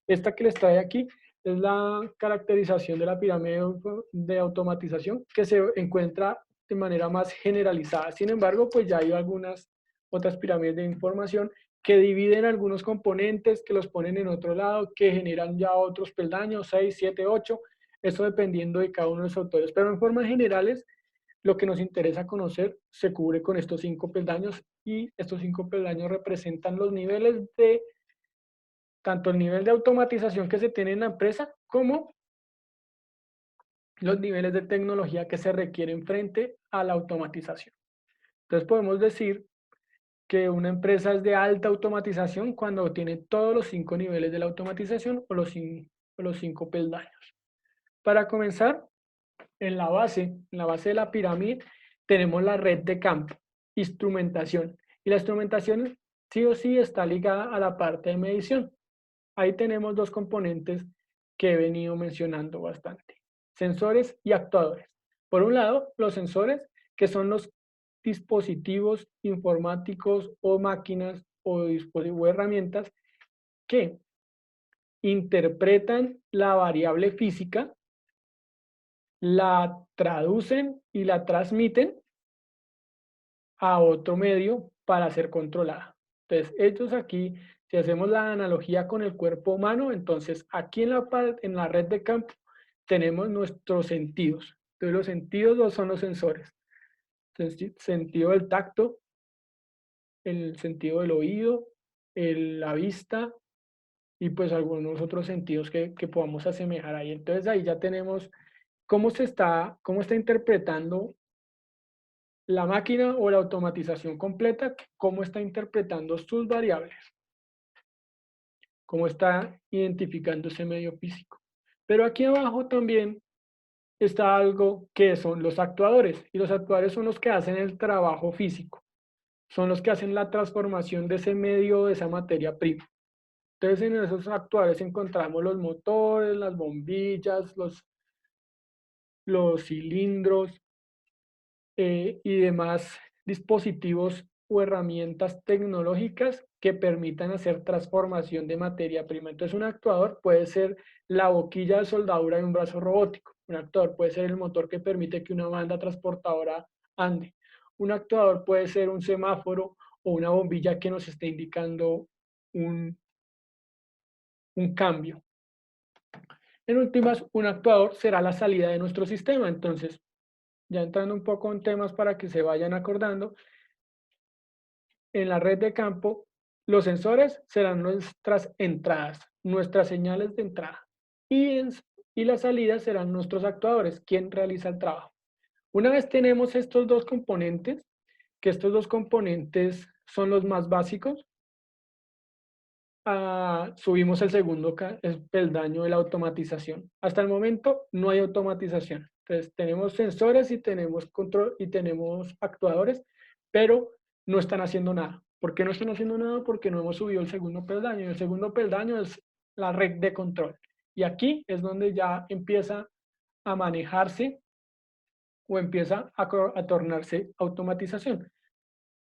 Esta que les trae aquí es la caracterización de la pirámide de automatización, que se encuentra de manera más generalizada. Sin embargo, pues ya hay algunas otras pirámides de información que dividen algunos componentes, que los ponen en otro lado, que generan ya otros peldaños, 6, 7, 8, eso dependiendo de cada uno de los autores. Pero en formas generales, lo que nos interesa conocer se cubre con estos 5 peldaños, y estos 5 peldaños representan los niveles de, tanto el nivel de automatización que se tiene en la empresa, como los niveles de tecnología que se requieren frente a la automatización. Entonces podemos decir que una empresa es de alta automatización cuando tiene todos los 5 niveles de la automatización o los 5 peldaños. Para comenzar, en la base de la pirámide, tenemos la red de campo, instrumentación. Y la instrumentación sí o sí está ligada a la parte de medición. Ahí tenemos dos componentes que he venido mencionando bastante: sensores y actuadores. Por un lado, los sensores, que son los dispositivos informáticos o máquinas o dispositivos herramientas que interpretan la variable física, la traducen y la transmiten a otro medio para ser controlada. Entonces, estos aquí, si hacemos la analogía con el cuerpo humano, entonces aquí en la red de campo tenemos nuestros sentidos. Entonces, los sentidos son los sensores. Entonces, sentido del tacto, el sentido del oído, la vista y pues algunos otros sentidos que podamos asemejar ahí. Entonces, ahí ya tenemos cómo está interpretando la máquina o la automatización completa, cómo está interpretando sus variables, cómo está identificando ese medio físico. Pero aquí abajo también está algo que son los actuadores, y los actuadores son los que hacen el trabajo físico, son los que hacen la transformación de ese medio, de esa materia prima. Entonces, en esos actuadores encontramos los motores, las bombillas, los cilindros, y demás dispositivos o herramientas tecnológicas que permitan hacer transformación de materia prima. Entonces, un actuador puede ser la boquilla de soldadura de un brazo robótico. Un actuador puede ser el motor que permite que una banda transportadora ande. Un actuador puede ser un semáforo o una bombilla que nos esté indicando un cambio. En últimas, un actuador será la salida de nuestro sistema. Entonces, ya entrando un poco en temas para que se vayan acordando, en la red de campo, los sensores serán nuestras entradas, nuestras señales de entrada. Y las salidas serán nuestros actuadores, quien realiza el trabajo. Una vez tenemos estos dos componentes, que estos dos componentes son los más básicos, subimos el segundo peldaño de la automatización. Hasta el momento no hay automatización. Entonces tenemos sensores y tenemos control y tenemos actuadores, pero no están haciendo nada. ¿Por qué no están haciendo nada? Porque no hemos subido el segundo peldaño. Y el segundo peldaño es la red de control. Y aquí es donde ya empieza a manejarse o empieza a tornarse automatización.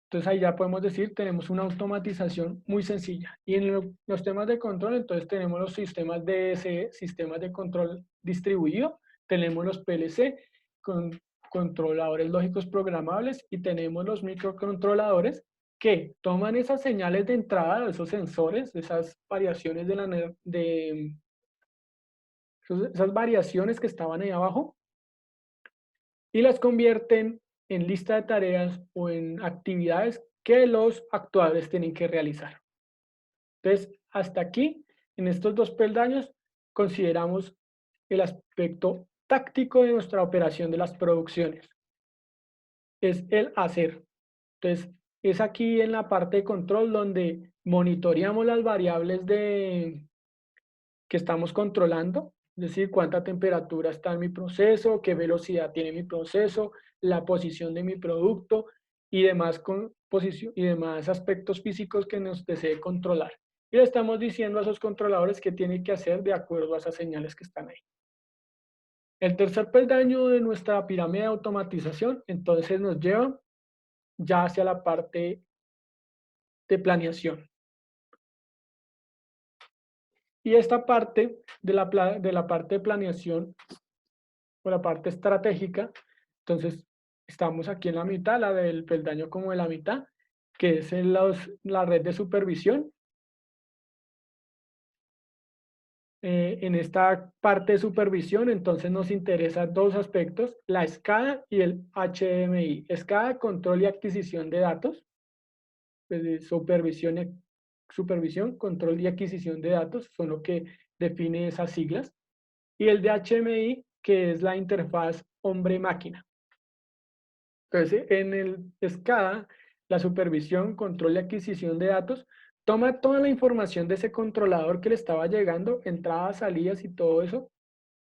Entonces ahí ya podemos decir, tenemos una automatización muy sencilla. Y en los temas de control, entonces tenemos los sistemas DSE, sistemas de control distribuido, tenemos los PLC, con controladores lógicos programables, y tenemos los microcontroladores que toman esas señales de entrada, esos sensores, esas variaciones esas variaciones que estaban ahí abajo, y las convierten en lista de tareas o en actividades que los actuadores tienen que realizar. Entonces, hasta aquí, en estos dos peldaños, consideramos el aspecto táctico de nuestra operación de las producciones. Es el hacer. Entonces, es aquí en la parte de control donde monitoreamos las variables que estamos controlando, es decir, cuánta temperatura está en mi proceso, qué velocidad tiene mi proceso, la posición de mi producto y demás, y demás aspectos físicos que nos desee controlar. Y le estamos diciendo a esos controladores qué tienen que hacer de acuerdo a esas señales que están ahí. El tercer peldaño de nuestra pirámide de automatización, entonces, nos lleva ya hacia la parte de planeación. Y esta parte de la parte de planeación o la parte estratégica, entonces estamos aquí en la mitad, la del peldaño como de la mitad, que es la red de supervisión. En esta parte de supervisión, entonces nos interesan dos aspectos, la SCADA y el HMI. SCADA, control y adquisición de datos, pues, de supervisión, control y adquisición de datos, son lo que define esas siglas. Y el de HMI, que es la interfaz hombre-máquina. Entonces, en el SCADA, la supervisión, control y adquisición de datos, toma toda la información de ese controlador que le estaba llegando, entradas, salidas y todo eso,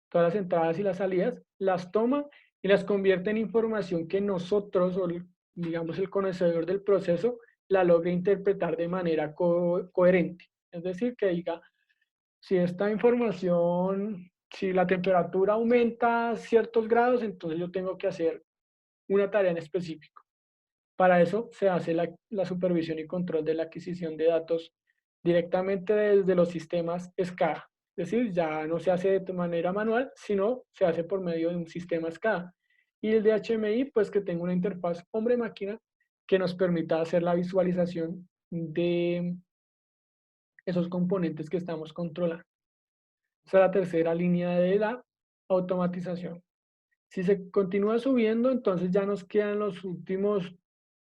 todas las entradas y las salidas, las toma y las convierte en información que nosotros, o digamos el conocedor del proceso, la logre interpretar de manera coherente. Es decir, que diga, si esta información, si la temperatura aumenta a ciertos grados, entonces yo tengo que hacer una tarea en específico. Para eso se hace la supervisión y control de la adquisición de datos directamente desde los sistemas SCADA. Es decir, ya no se hace de manera manual, sino se hace por medio de un sistema SCADA. Y el de HMI, pues que tenga una interfaz hombre-máquina que nos permita hacer la visualización de esos componentes que estamos controlando. Esa es la tercera línea de la automatización. Si se continúa subiendo, entonces ya nos quedan los últimos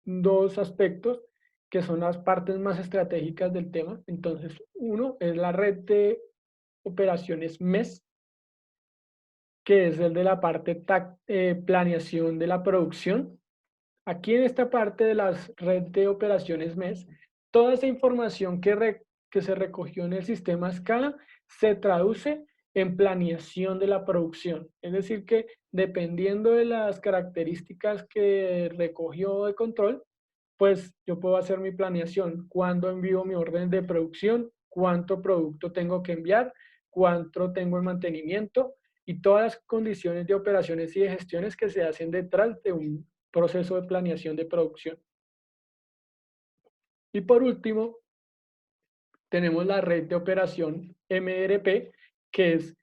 dos aspectos, que son las partes más estratégicas del tema. Entonces, uno es la red de operaciones MES, que es el de la parte planeación de la producción. Aquí en esta parte de las redes de operaciones MES, toda esa información que se recogió en el sistema SCADA se traduce en planeación de la producción. Es decir que dependiendo de las características que recogió de control, pues yo puedo hacer mi planeación. Cuándo envío mi orden de producción, cuánto producto tengo que enviar, cuánto tengo en mantenimiento y todas las condiciones de operaciones y de gestiones que se hacen detrás de un proceso de planeación de producción. Y por último, tenemos la red de operación MRP, que es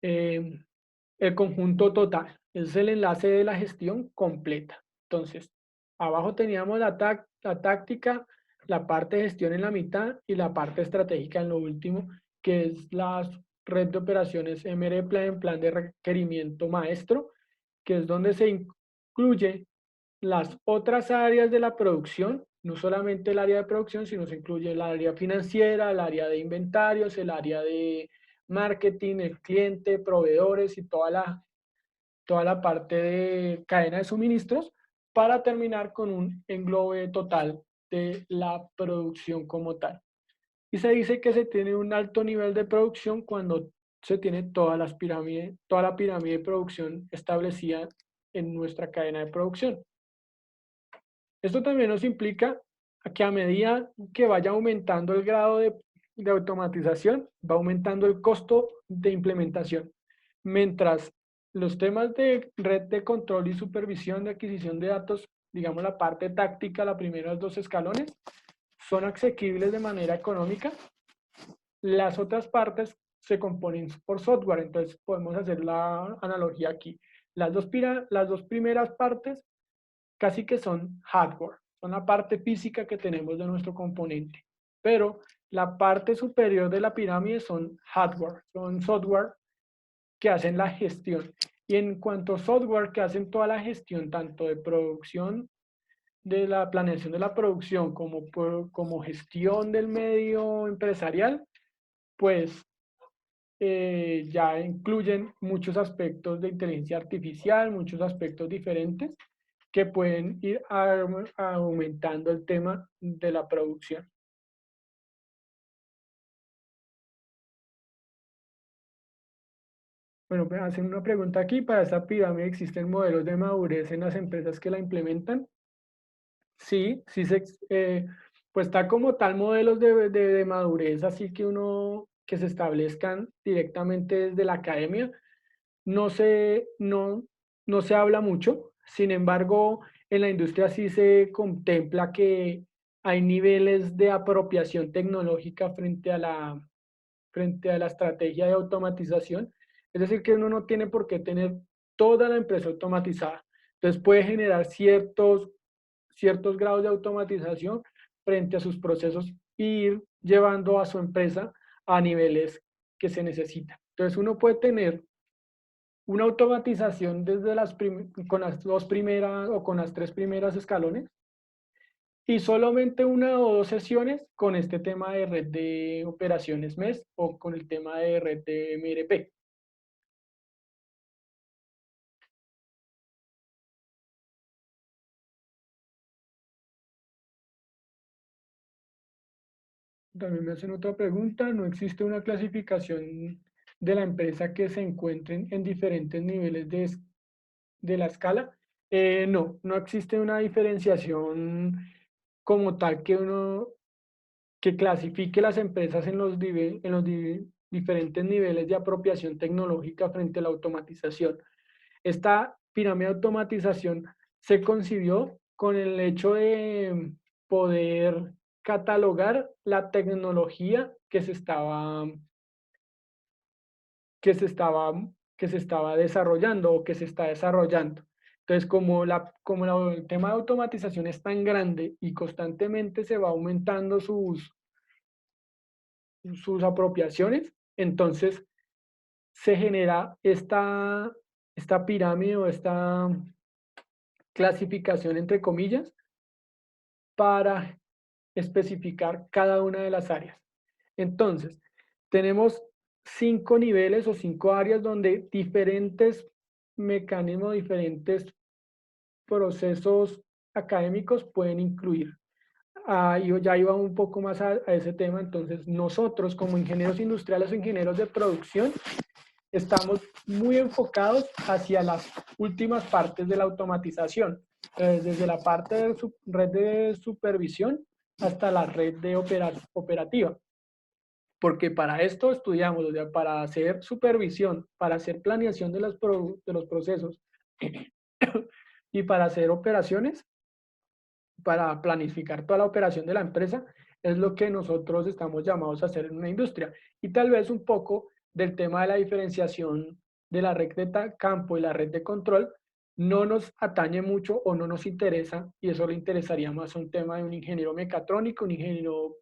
el conjunto total. Es el enlace de la gestión completa. Entonces, abajo teníamos la táctica, la parte de gestión en la mitad y la parte estratégica en lo último, que es la red de operaciones MRP en plan de requerimiento maestro, que es donde se incluye las otras áreas de la producción, no solamente el área de producción, sino se incluye el área financiera, el área de inventarios, el área de marketing, el cliente, proveedores y toda la parte de cadena de suministros, para terminar con un englobe total de la producción como tal. Y se dice que se tiene un alto nivel de producción cuando se tiene toda la pirámide de producción establecida en nuestra cadena de producción. Esto también nos implica que a medida que vaya aumentando el grado de automatización, va aumentando el costo de implementación. Mientras los temas de red de control y supervisión de adquisición de datos, digamos la parte táctica, los primeros dos escalones, son asequibles de manera económica, las otras partes se componen por software. Entonces podemos hacer la analogía aquí. Las dos primeras partes casi que son hardware, son la parte física que tenemos de nuestro componente. Pero la parte superior de la pirámide son hardware, son software que hacen la gestión. Y en cuanto a software que hacen toda la gestión, tanto de producción, de la planeación de la producción, como gestión del medio empresarial, pues ya incluyen muchos aspectos de inteligencia artificial, muchos aspectos diferentes que pueden ir aumentando el tema de la producción. Bueno, pues hacen una pregunta aquí. Para esta pirámide, ¿existen modelos de madurez en las empresas que la implementan? Sí, pues está como tal modelos de madurez, así que se establezcan directamente desde la academia. No se habla mucho, sin embargo, en la industria sí se contempla que hay niveles de apropiación tecnológica frente a la estrategia de automatización. Es decir, que uno no tiene por qué tener toda la empresa automatizada. Entonces puede generar ciertos grados de automatización frente a sus procesos e ir llevando a su empresa a niveles que se necesitan. Entonces uno puede tener una automatización desde con las dos primeras o con las tres primeras escalones y solamente una o dos sesiones con este tema de red de operaciones MES o con el tema de red de MRP. También me hacen otra pregunta, ¿no existe una clasificación de la empresa que se encuentren en diferentes niveles de la escala? No, no existe una diferenciación como tal que clasifique las empresas en los diferentes niveles de apropiación tecnológica frente a la automatización. Esta pirámide de automatización se concibió con el hecho de poder catalogar la tecnología que se estaba desarrollando o que se está desarrollando. Entonces, el tema de automatización es tan grande y constantemente se va aumentando sus apropiaciones, entonces se genera esta pirámide o esta clasificación, entre comillas, para especificar cada una de las áreas. Entonces, tenemos 5 niveles o 5 áreas donde diferentes mecanismos, diferentes procesos académicos pueden incluir. Yo ya iba un poco más a ese tema, entonces nosotros como ingenieros industriales o ingenieros de producción estamos muy enfocados hacia las últimas partes de la automatización, desde la parte de red de supervisión hasta la red de operativa. Porque para esto estudiamos, o sea, para hacer supervisión, para hacer planeación de los procesos y para hacer operaciones, para planificar toda la operación de la empresa, es lo que nosotros estamos llamados a hacer en una industria. Y tal vez un poco del tema de la diferenciación de la red de campo y la red de control no nos atañe mucho o no nos interesa, y eso le interesaría más a un tema de un ingeniero mecatrónico, un ingeniero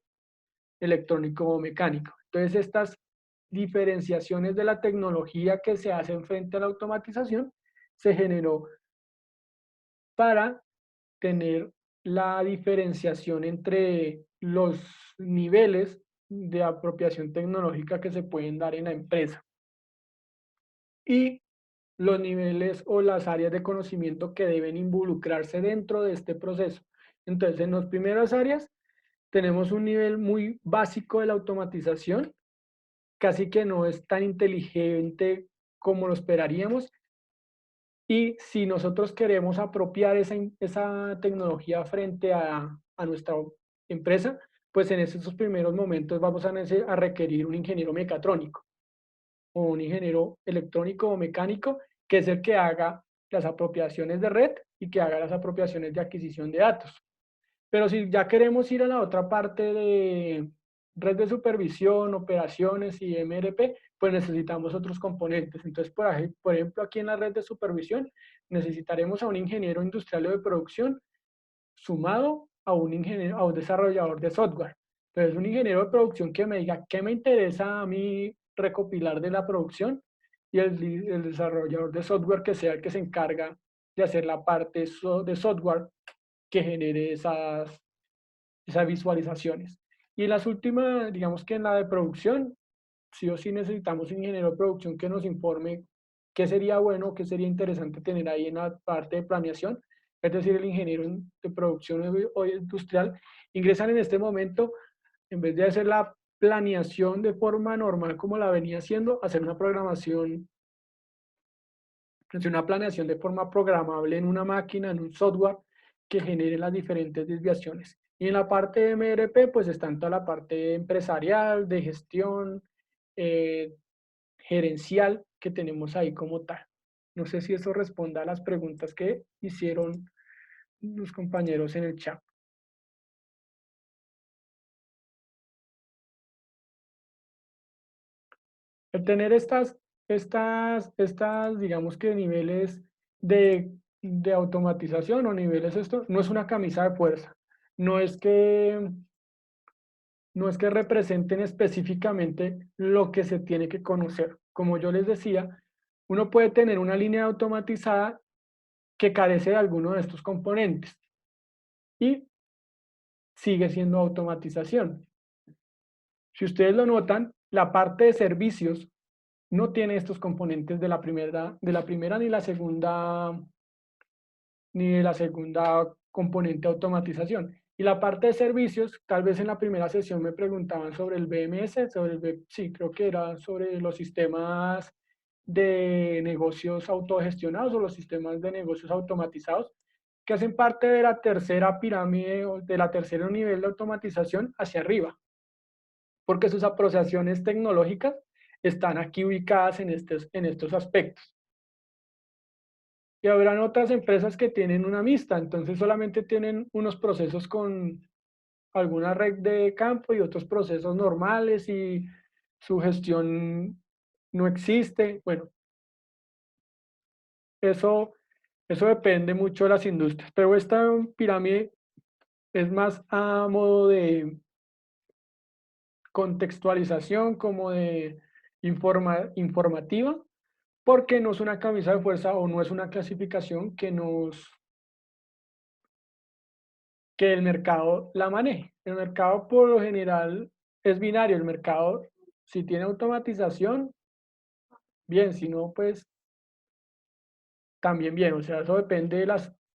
electrónico o mecánico. Entonces, estas diferenciaciones de la tecnología que se hacen frente a la automatización se generó para tener la diferenciación entre los niveles de apropiación tecnológica que se pueden dar en la empresa y los niveles o las áreas de conocimiento que deben involucrarse dentro de este proceso. Entonces, en las primeras áreas tenemos un nivel muy básico de la automatización, casi que no es tan inteligente como lo esperaríamos. Y si nosotros queremos apropiar esa tecnología frente a nuestra empresa, pues en esos primeros momentos vamos a requerir un ingeniero mecatrónico o un ingeniero electrónico o mecánico, que es el que haga las apropiaciones de red y que haga las apropiaciones de adquisición de datos. Pero si ya queremos ir a la otra parte de red de supervisión, operaciones y MRP, pues necesitamos otros componentes. Entonces, por ejemplo, aquí en la red de supervisión necesitaremos a un ingeniero industrial o de producción sumado a a un desarrollador de software. Entonces, un ingeniero de producción que me diga qué me interesa a mí recopilar de la producción y el desarrollador de software que sea el que se encarga de hacer la parte de software que genere esas visualizaciones. Y en las últimas, digamos que en la de producción, sí o sí necesitamos un ingeniero de producción que nos informe qué sería bueno, qué sería interesante tener ahí en la parte de planeación. Es decir, el ingeniero de producción o industrial ingresan en este momento, en vez de hacer la planeación de forma normal como la venía haciendo, hacer una programación, una planeación de forma programable en una máquina, en un software que genere las diferentes desviaciones. Y en la parte de MRP, pues está en toda la parte empresarial, de gestión, gerencial que tenemos ahí como tal. No sé si eso responda a las preguntas que hicieron los compañeros en el chat. El tener digamos que niveles de de automatización o niveles esto, no es una camisa de fuerza. No es que, no es que representen específicamente lo que se tiene que conocer. Como yo les decía, uno puede tener una línea automatizada que carece de alguno de estos componentes y sigue siendo automatización. Si ustedes lo notan, la parte de servicios no tiene estos componentes de la primera ni de la segunda componente automatización. Y la parte de servicios, tal vez en la primera sesión me preguntaban sobre el BMS, sí, creo que era sobre los sistemas de negocios autogestionados o los sistemas de negocios automatizados, que hacen parte de la tercera pirámide o de la tercera nivel de automatización hacia arriba, porque sus apreciaciones tecnológicas están aquí ubicadas en estos aspectos. Y habrán otras empresas que tienen una mixta, entonces solamente tienen unos procesos con alguna red de campo y otros procesos normales y su gestión no existe. Bueno, eso depende mucho de las industrias, pero esta pirámide es más a modo de contextualización, como de informativa, porque no es una camisa de fuerza o no es una clasificación que el mercado la maneje. El mercado por lo general es binario. El mercado, si tiene automatización, bien, si no, pues también bien. O sea, eso depende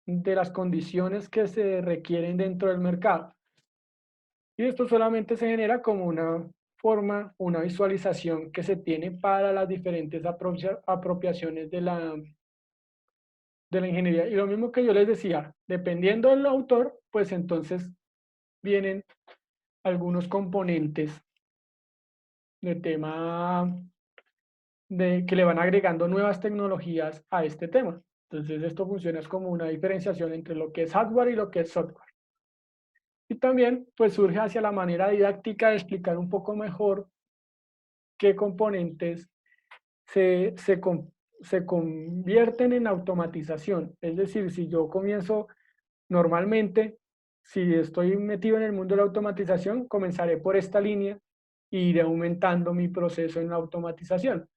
de las condiciones que se requieren dentro del mercado. Y esto solamente se genera como una forma, una visualización que se tiene para las diferentes apropiaciones de la ingeniería. Y lo mismo que yo les decía, dependiendo del autor, pues entonces vienen algunos componentes de tema de que le van agregando nuevas tecnologías a este tema. Entonces esto funciona como una diferenciación entre lo que es hardware y lo que es software. Y también pues surge hacia la manera didáctica de explicar un poco mejor qué componentes se convierten en automatización. Es decir, si yo comienzo normalmente, si estoy metido en el mundo de la automatización, comenzaré por esta línea e iré aumentando mi proceso en la automatización.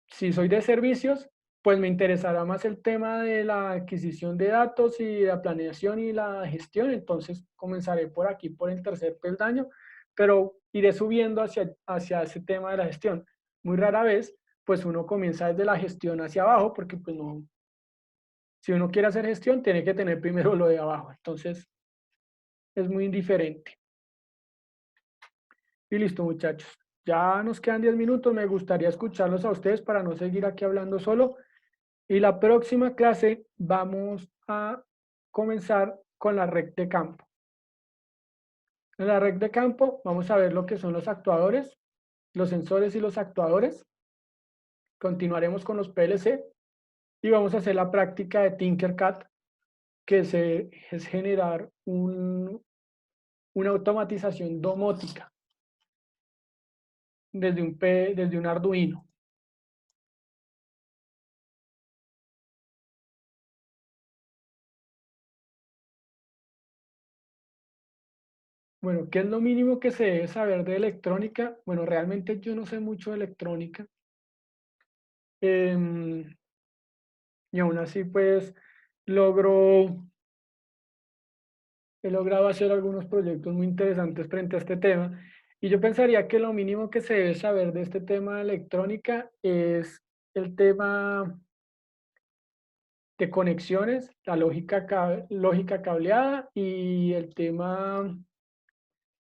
Si soy de servicios, pues me interesará más el tema de la adquisición de datos y la planeación y la gestión, entonces comenzaré por aquí, por el tercer peldaño, pero iré subiendo hacia ese tema de la gestión. Muy rara vez, pues uno comienza desde la gestión hacia abajo, porque pues no, si uno quiere hacer gestión, tiene que tener primero lo de abajo, entonces es muy indiferente. Y listo, muchachos. Ya nos quedan 10 minutos, me gustaría escucharlos a ustedes para no seguir aquí hablando solo. Y la próxima clase vamos a comenzar con la red de campo. En la red de campo vamos a ver lo que son los actuadores, los sensores y los actuadores. Continuaremos con los PLC y vamos a hacer la práctica de Tinkercad, que es generar una automatización domótica desde un Arduino. Bueno, ¿qué es lo mínimo que se debe saber de electrónica? Bueno, realmente yo no sé mucho de electrónica. Y aún así, pues, he logrado hacer algunos proyectos muy interesantes frente a este tema. Y yo pensaría que lo mínimo que se debe saber de este tema de electrónica es el tema de conexiones, la lógica cableada y el tema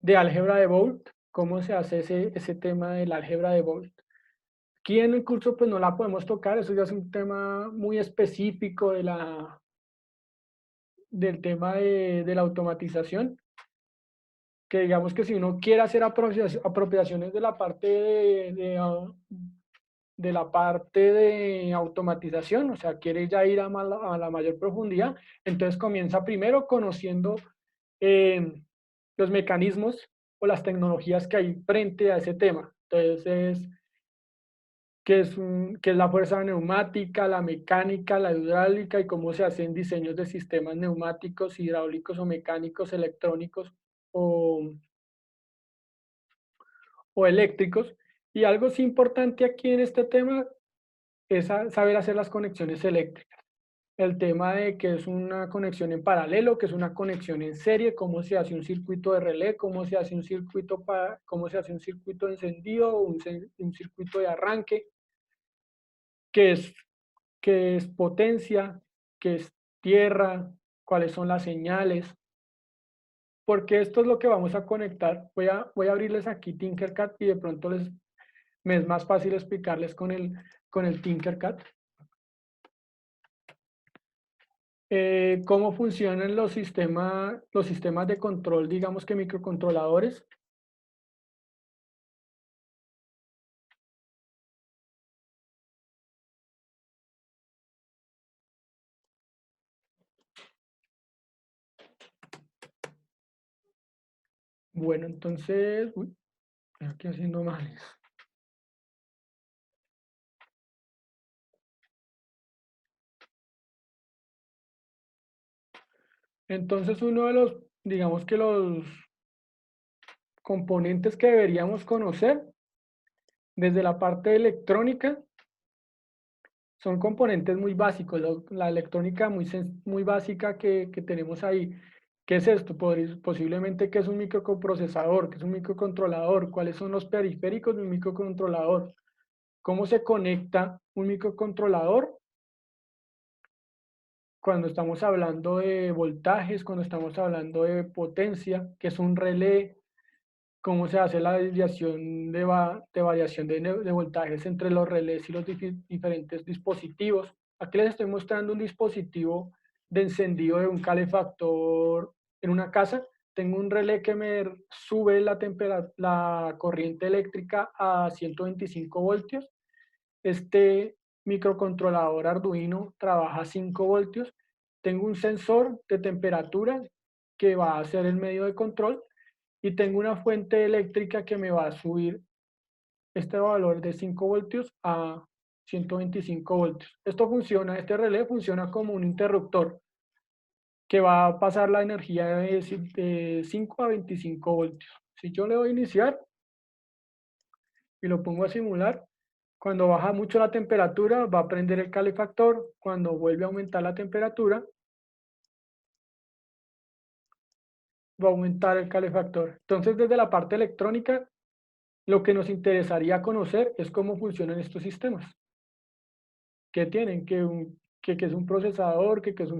de álgebra de Boole, cómo se hace ese tema del álgebra de Boole. Aquí en el curso pues no la podemos tocar, eso ya es un tema muy específico del tema de la automatización, que digamos que si uno quiere hacer apropiaciones de la parte de la parte de automatización, o sea, quiere ya ir a la mayor profundidad, entonces comienza primero conociendo los mecanismos o las tecnologías que hay frente a ese tema. Entonces qué es la fuerza neumática, la mecánica, la hidráulica y cómo se hacen diseños de sistemas neumáticos, hidráulicos o mecánicos, electrónicos o, o eléctricos. Y algo sí importante aquí en este tema es saber hacer las conexiones eléctricas. El tema de que es una conexión en paralelo, que es una conexión en serie, cómo se hace un circuito de relé, cómo se hace un circuito cómo se hace un circuito de encendido, un circuito de arranque, qué es, qué es potencia, qué es tierra, cuáles son las señales, porque esto es lo que vamos a conectar. Voy a abrirles aquí Tinkercad y de pronto me es más fácil explicarles con el Tinkercad. Cómo funcionan los sistemas de control, digamos que microcontroladores. Bueno, entonces, uy, estoy aquí haciendo mal. Entonces, uno de los, digamos que los componentes que deberíamos conocer desde la parte electrónica son componentes muy básicos, la electrónica muy básica que tenemos ahí. ¿Qué es esto? Posiblemente, ¿qué es un microprocesador? ¿Qué es un microcontrolador? ¿Cuáles son los periféricos de un microcontrolador? ¿Cómo se conecta un microcontrolador cuando estamos hablando de voltajes, cuando estamos hablando de potencia, que es un relé? ¿Cómo se hace la desviación de variación de voltajes entre los relés y los diferentes dispositivos? Aquí les estoy mostrando un dispositivo de encendido de un calefactor en una casa. Tengo un relé que me sube la corriente eléctrica a 125 voltios. Este microcontrolador Arduino trabaja a 5 voltios. Tengo un sensor de temperatura que va a ser el medio de control y tengo una fuente eléctrica que me va a subir este valor de 5 voltios a 125 voltios. Este relé funciona como un interruptor que va a pasar la energía de 5 a 25 voltios. Si yo le doy a iniciar y lo pongo a simular, cuando baja mucho la temperatura va a prender el calefactor, cuando vuelve a aumentar la temperatura va a aumentar el calefactor. Entonces, desde la parte electrónica, lo que nos interesaría conocer es cómo funcionan estos sistemas. ¿Qué tienen? Que es un procesador, que es,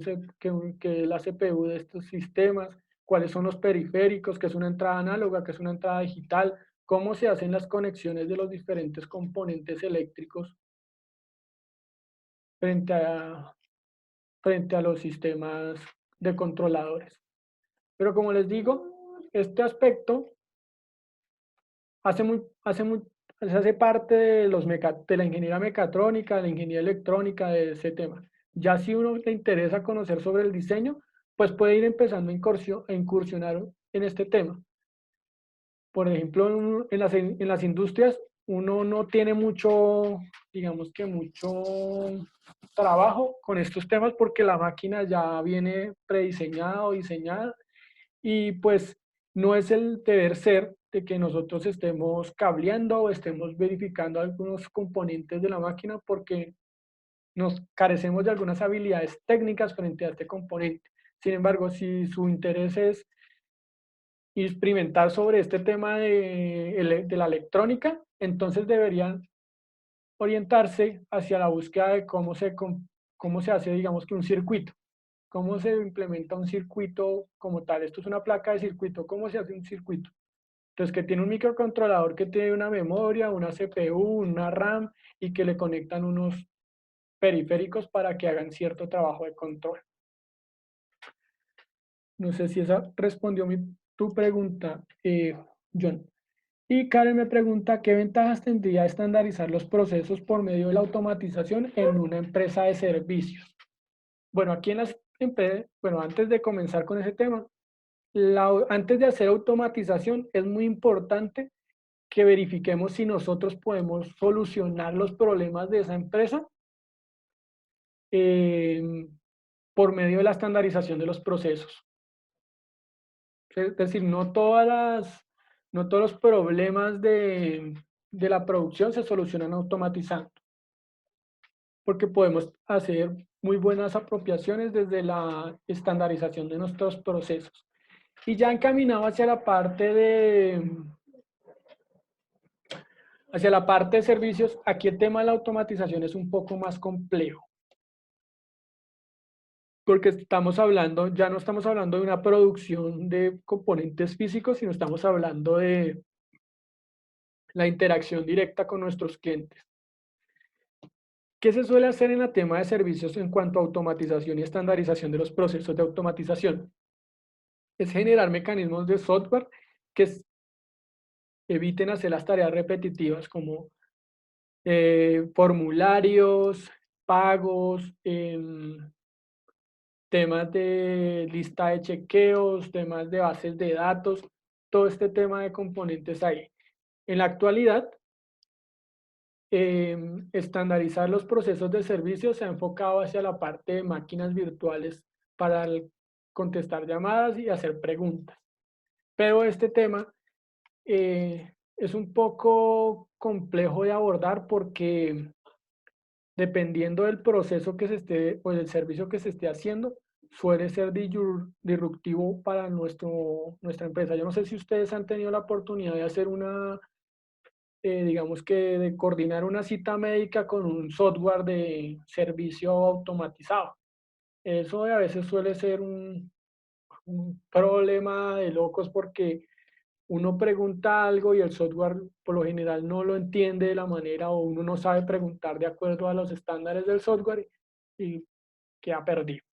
que es la CPU de estos sistemas, cuáles son los periféricos, que es una entrada análoga, que es una entrada digital, cómo se hacen las conexiones de los diferentes componentes eléctricos frente a, frente a los sistemas de controladores. Pero como les digo, este aspecto hace, muy, hace, muy, hace parte de, de la ingeniería mecatrónica, de la ingeniería electrónica, de ese tema. Ya si uno le interesa conocer sobre el diseño, pues puede ir empezando a incursionar en este tema. Por ejemplo, en las industrias uno no tiene mucho, digamos que mucho trabajo con estos temas porque la máquina ya viene prediseñada o diseñada y pues no es el deber ser de que nosotros estemos cableando o estemos verificando algunos componentes de la máquina porque nos carecemos de algunas habilidades técnicas frente a este componente. Sin embargo, si su interés es experimentar sobre este tema de la electrónica, entonces deberían orientarse hacia la búsqueda de cómo se hace, digamos que un circuito, cómo se implementa un circuito como tal. Esto es una placa de circuito, ¿cómo se hace un circuito? Entonces, que tiene un microcontrolador que tiene una memoria, una CPU, una RAM y que le conectan unos periféricos para que hagan cierto trabajo de control. No sé si esa respondió tu pregunta, John. Y Karen me pregunta, ¿qué ventajas tendría estandarizar los procesos por medio de la automatización en una empresa de servicios? Bueno, aquí en las empresas, bueno, antes de comenzar con ese tema, antes de hacer automatización es muy importante que verifiquemos si nosotros podemos solucionar los problemas de esa empresa por medio de la estandarización de los procesos. Es decir, no todos los problemas de la producción se solucionan automatizando, porque podemos hacer muy buenas apropiaciones desde la estandarización de nuestros procesos. Y ya encaminado hacia la parte de servicios, aquí el tema de la automatización es un poco más complejo. Porque ya no estamos hablando de una producción de componentes físicos, sino estamos hablando de la interacción directa con nuestros clientes. ¿Qué se suele hacer en el tema de servicios en cuanto a automatización y estandarización de los procesos de automatización? Es generar mecanismos de software que eviten hacer las tareas repetitivas como formularios, pagos, temas de lista de chequeos, temas de bases de datos, todo este tema de componentes ahí. En la actualidad, estandarizar los procesos de servicio se ha enfocado hacia la parte de máquinas virtuales para contestar llamadas y hacer preguntas. Pero este tema es un poco complejo de abordar porque dependiendo del proceso que se esté, o del servicio que se esté haciendo, suele ser disruptivo para nuestra empresa. Yo no sé si ustedes han tenido la oportunidad de hacer digamos que de coordinar una cita médica con un software de servicio automatizado. Eso a veces suele ser un problema de locos porque uno pregunta algo y el software por lo general no lo entiende de la manera o uno no sabe preguntar de acuerdo a los estándares del software y queda perdido.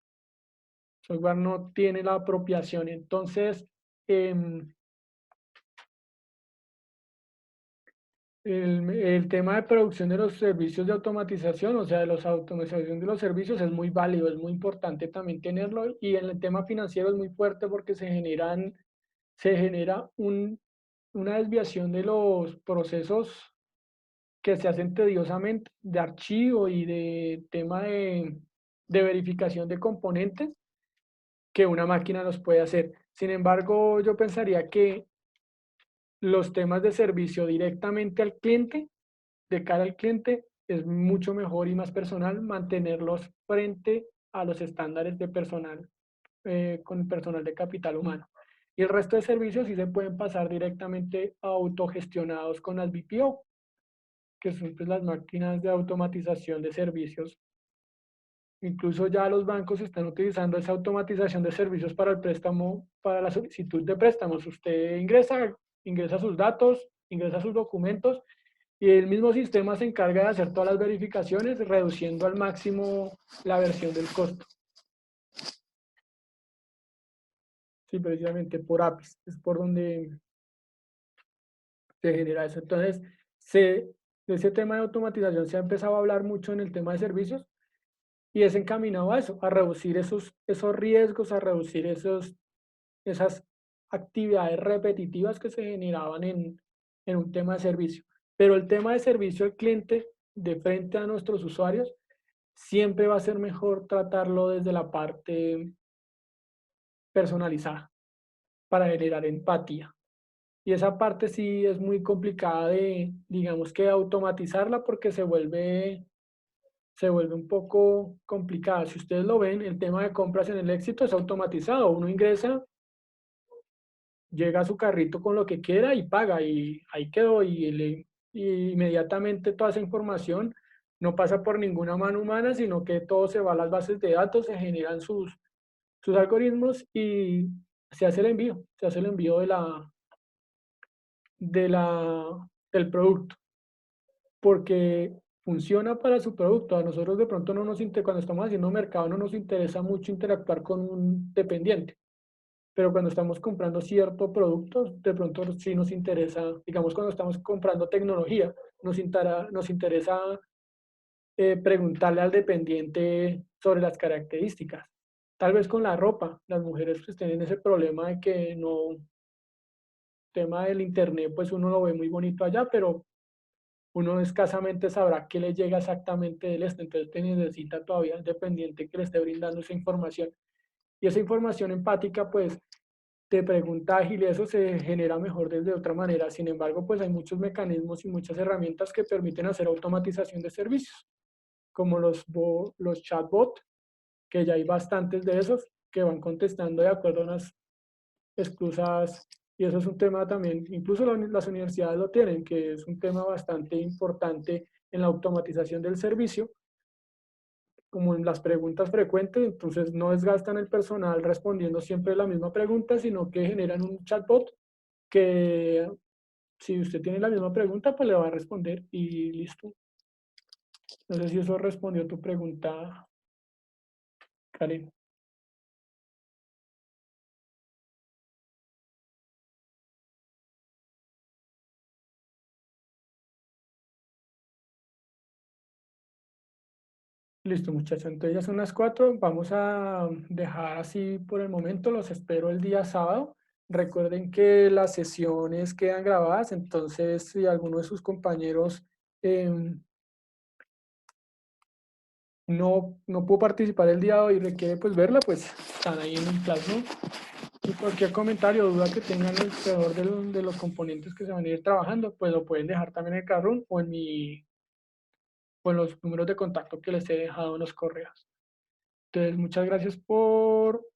El software no tiene la apropiación. Entonces, el tema de producción de los servicios de automatización, o sea, de la automatización de los servicios es muy válido, es muy importante también tenerlo. Y en el tema financiero es muy fuerte porque se genera una desviación de los procesos que se hacen tediosamente de archivo y de tema de verificación de componentes que una máquina nos puede hacer. Sin embargo, yo pensaría que los temas de servicio directamente al cliente, de cara al cliente, es mucho mejor y más personal mantenerlos frente a los estándares de personal, con personal de capital humano. Y el resto de servicios sí se pueden pasar directamente a autogestionados con las BPO, que son pues, las máquinas de automatización de servicios. Incluso ya los bancos están utilizando esa automatización de servicios para el préstamo, para la solicitud de préstamos. Usted ingresa sus datos, ingresa sus documentos y el mismo sistema se encarga de hacer todas las verificaciones, reduciendo al máximo la versión del costo. Sí, precisamente por APIs, es por donde se genera eso. Entonces, ese tema de automatización se ha empezado a hablar mucho en el tema de servicios y es encaminado a eso, a reducir esos riesgos, a reducir esas actividades repetitivas que se generaban en un tema de servicio. Pero el tema de servicio al cliente de frente a nuestros usuarios siempre va a ser mejor tratarlo desde la parte personalizada para generar empatía. Y esa parte sí es muy complicada de, digamos que automatizarla porque se vuelve un poco complicada. Si ustedes lo ven, el tema de compras en el éxito es automatizado. Uno ingresa, llega a su carrito con lo que quiera y paga y ahí quedó y inmediatamente toda esa información no pasa por ninguna mano humana, sino que todo se va a las bases de datos, se generan sus algoritmos y se hace el envío del producto, porque funciona para su producto. A nosotros de pronto cuando estamos haciendo mercado no nos interesa mucho interactuar con un dependiente, pero cuando estamos comprando cierto producto, de pronto sí nos interesa, digamos cuando estamos comprando tecnología, nos interesa preguntarle al dependiente sobre las características. Tal vez con la ropa, las mujeres pues tienen ese problema de que tema del internet, pues uno lo ve muy bonito allá, pero uno escasamente sabrá qué le llega exactamente del este, entonces te necesita todavía el dependiente que le esté brindando esa información. Y esa información empática, pues, te pregunta ágil y eso se genera mejor desde otra manera. Sin embargo, pues hay muchos mecanismos y muchas herramientas que permiten hacer automatización de servicios, como los chatbots, que ya hay bastantes de esos que van contestando de acuerdo a unas exclusas, y eso es un tema también, incluso las universidades lo tienen, que es un tema bastante importante en la automatización del servicio, como en las preguntas frecuentes, entonces no desgastan el personal respondiendo siempre la misma pregunta, sino que generan un chatbot que si usted tiene la misma pregunta, pues le va a responder y listo. No sé si eso respondió tu pregunta, Karen. Listo, muchachos. Entonces ya son las 4. Vamos a dejar así por el momento. Los espero el día sábado. Recuerden que las sesiones quedan grabadas, entonces si alguno de sus compañeros no pudo participar el día de hoy y requiere pues verla, pues están ahí en el Classroom. Y cualquier comentario o duda que tengan alrededor de los componentes que se van a ir trabajando, pues lo pueden dejar también en el Classroom o o en los números de contacto que les he dejado en los correos. Entonces, muchas gracias por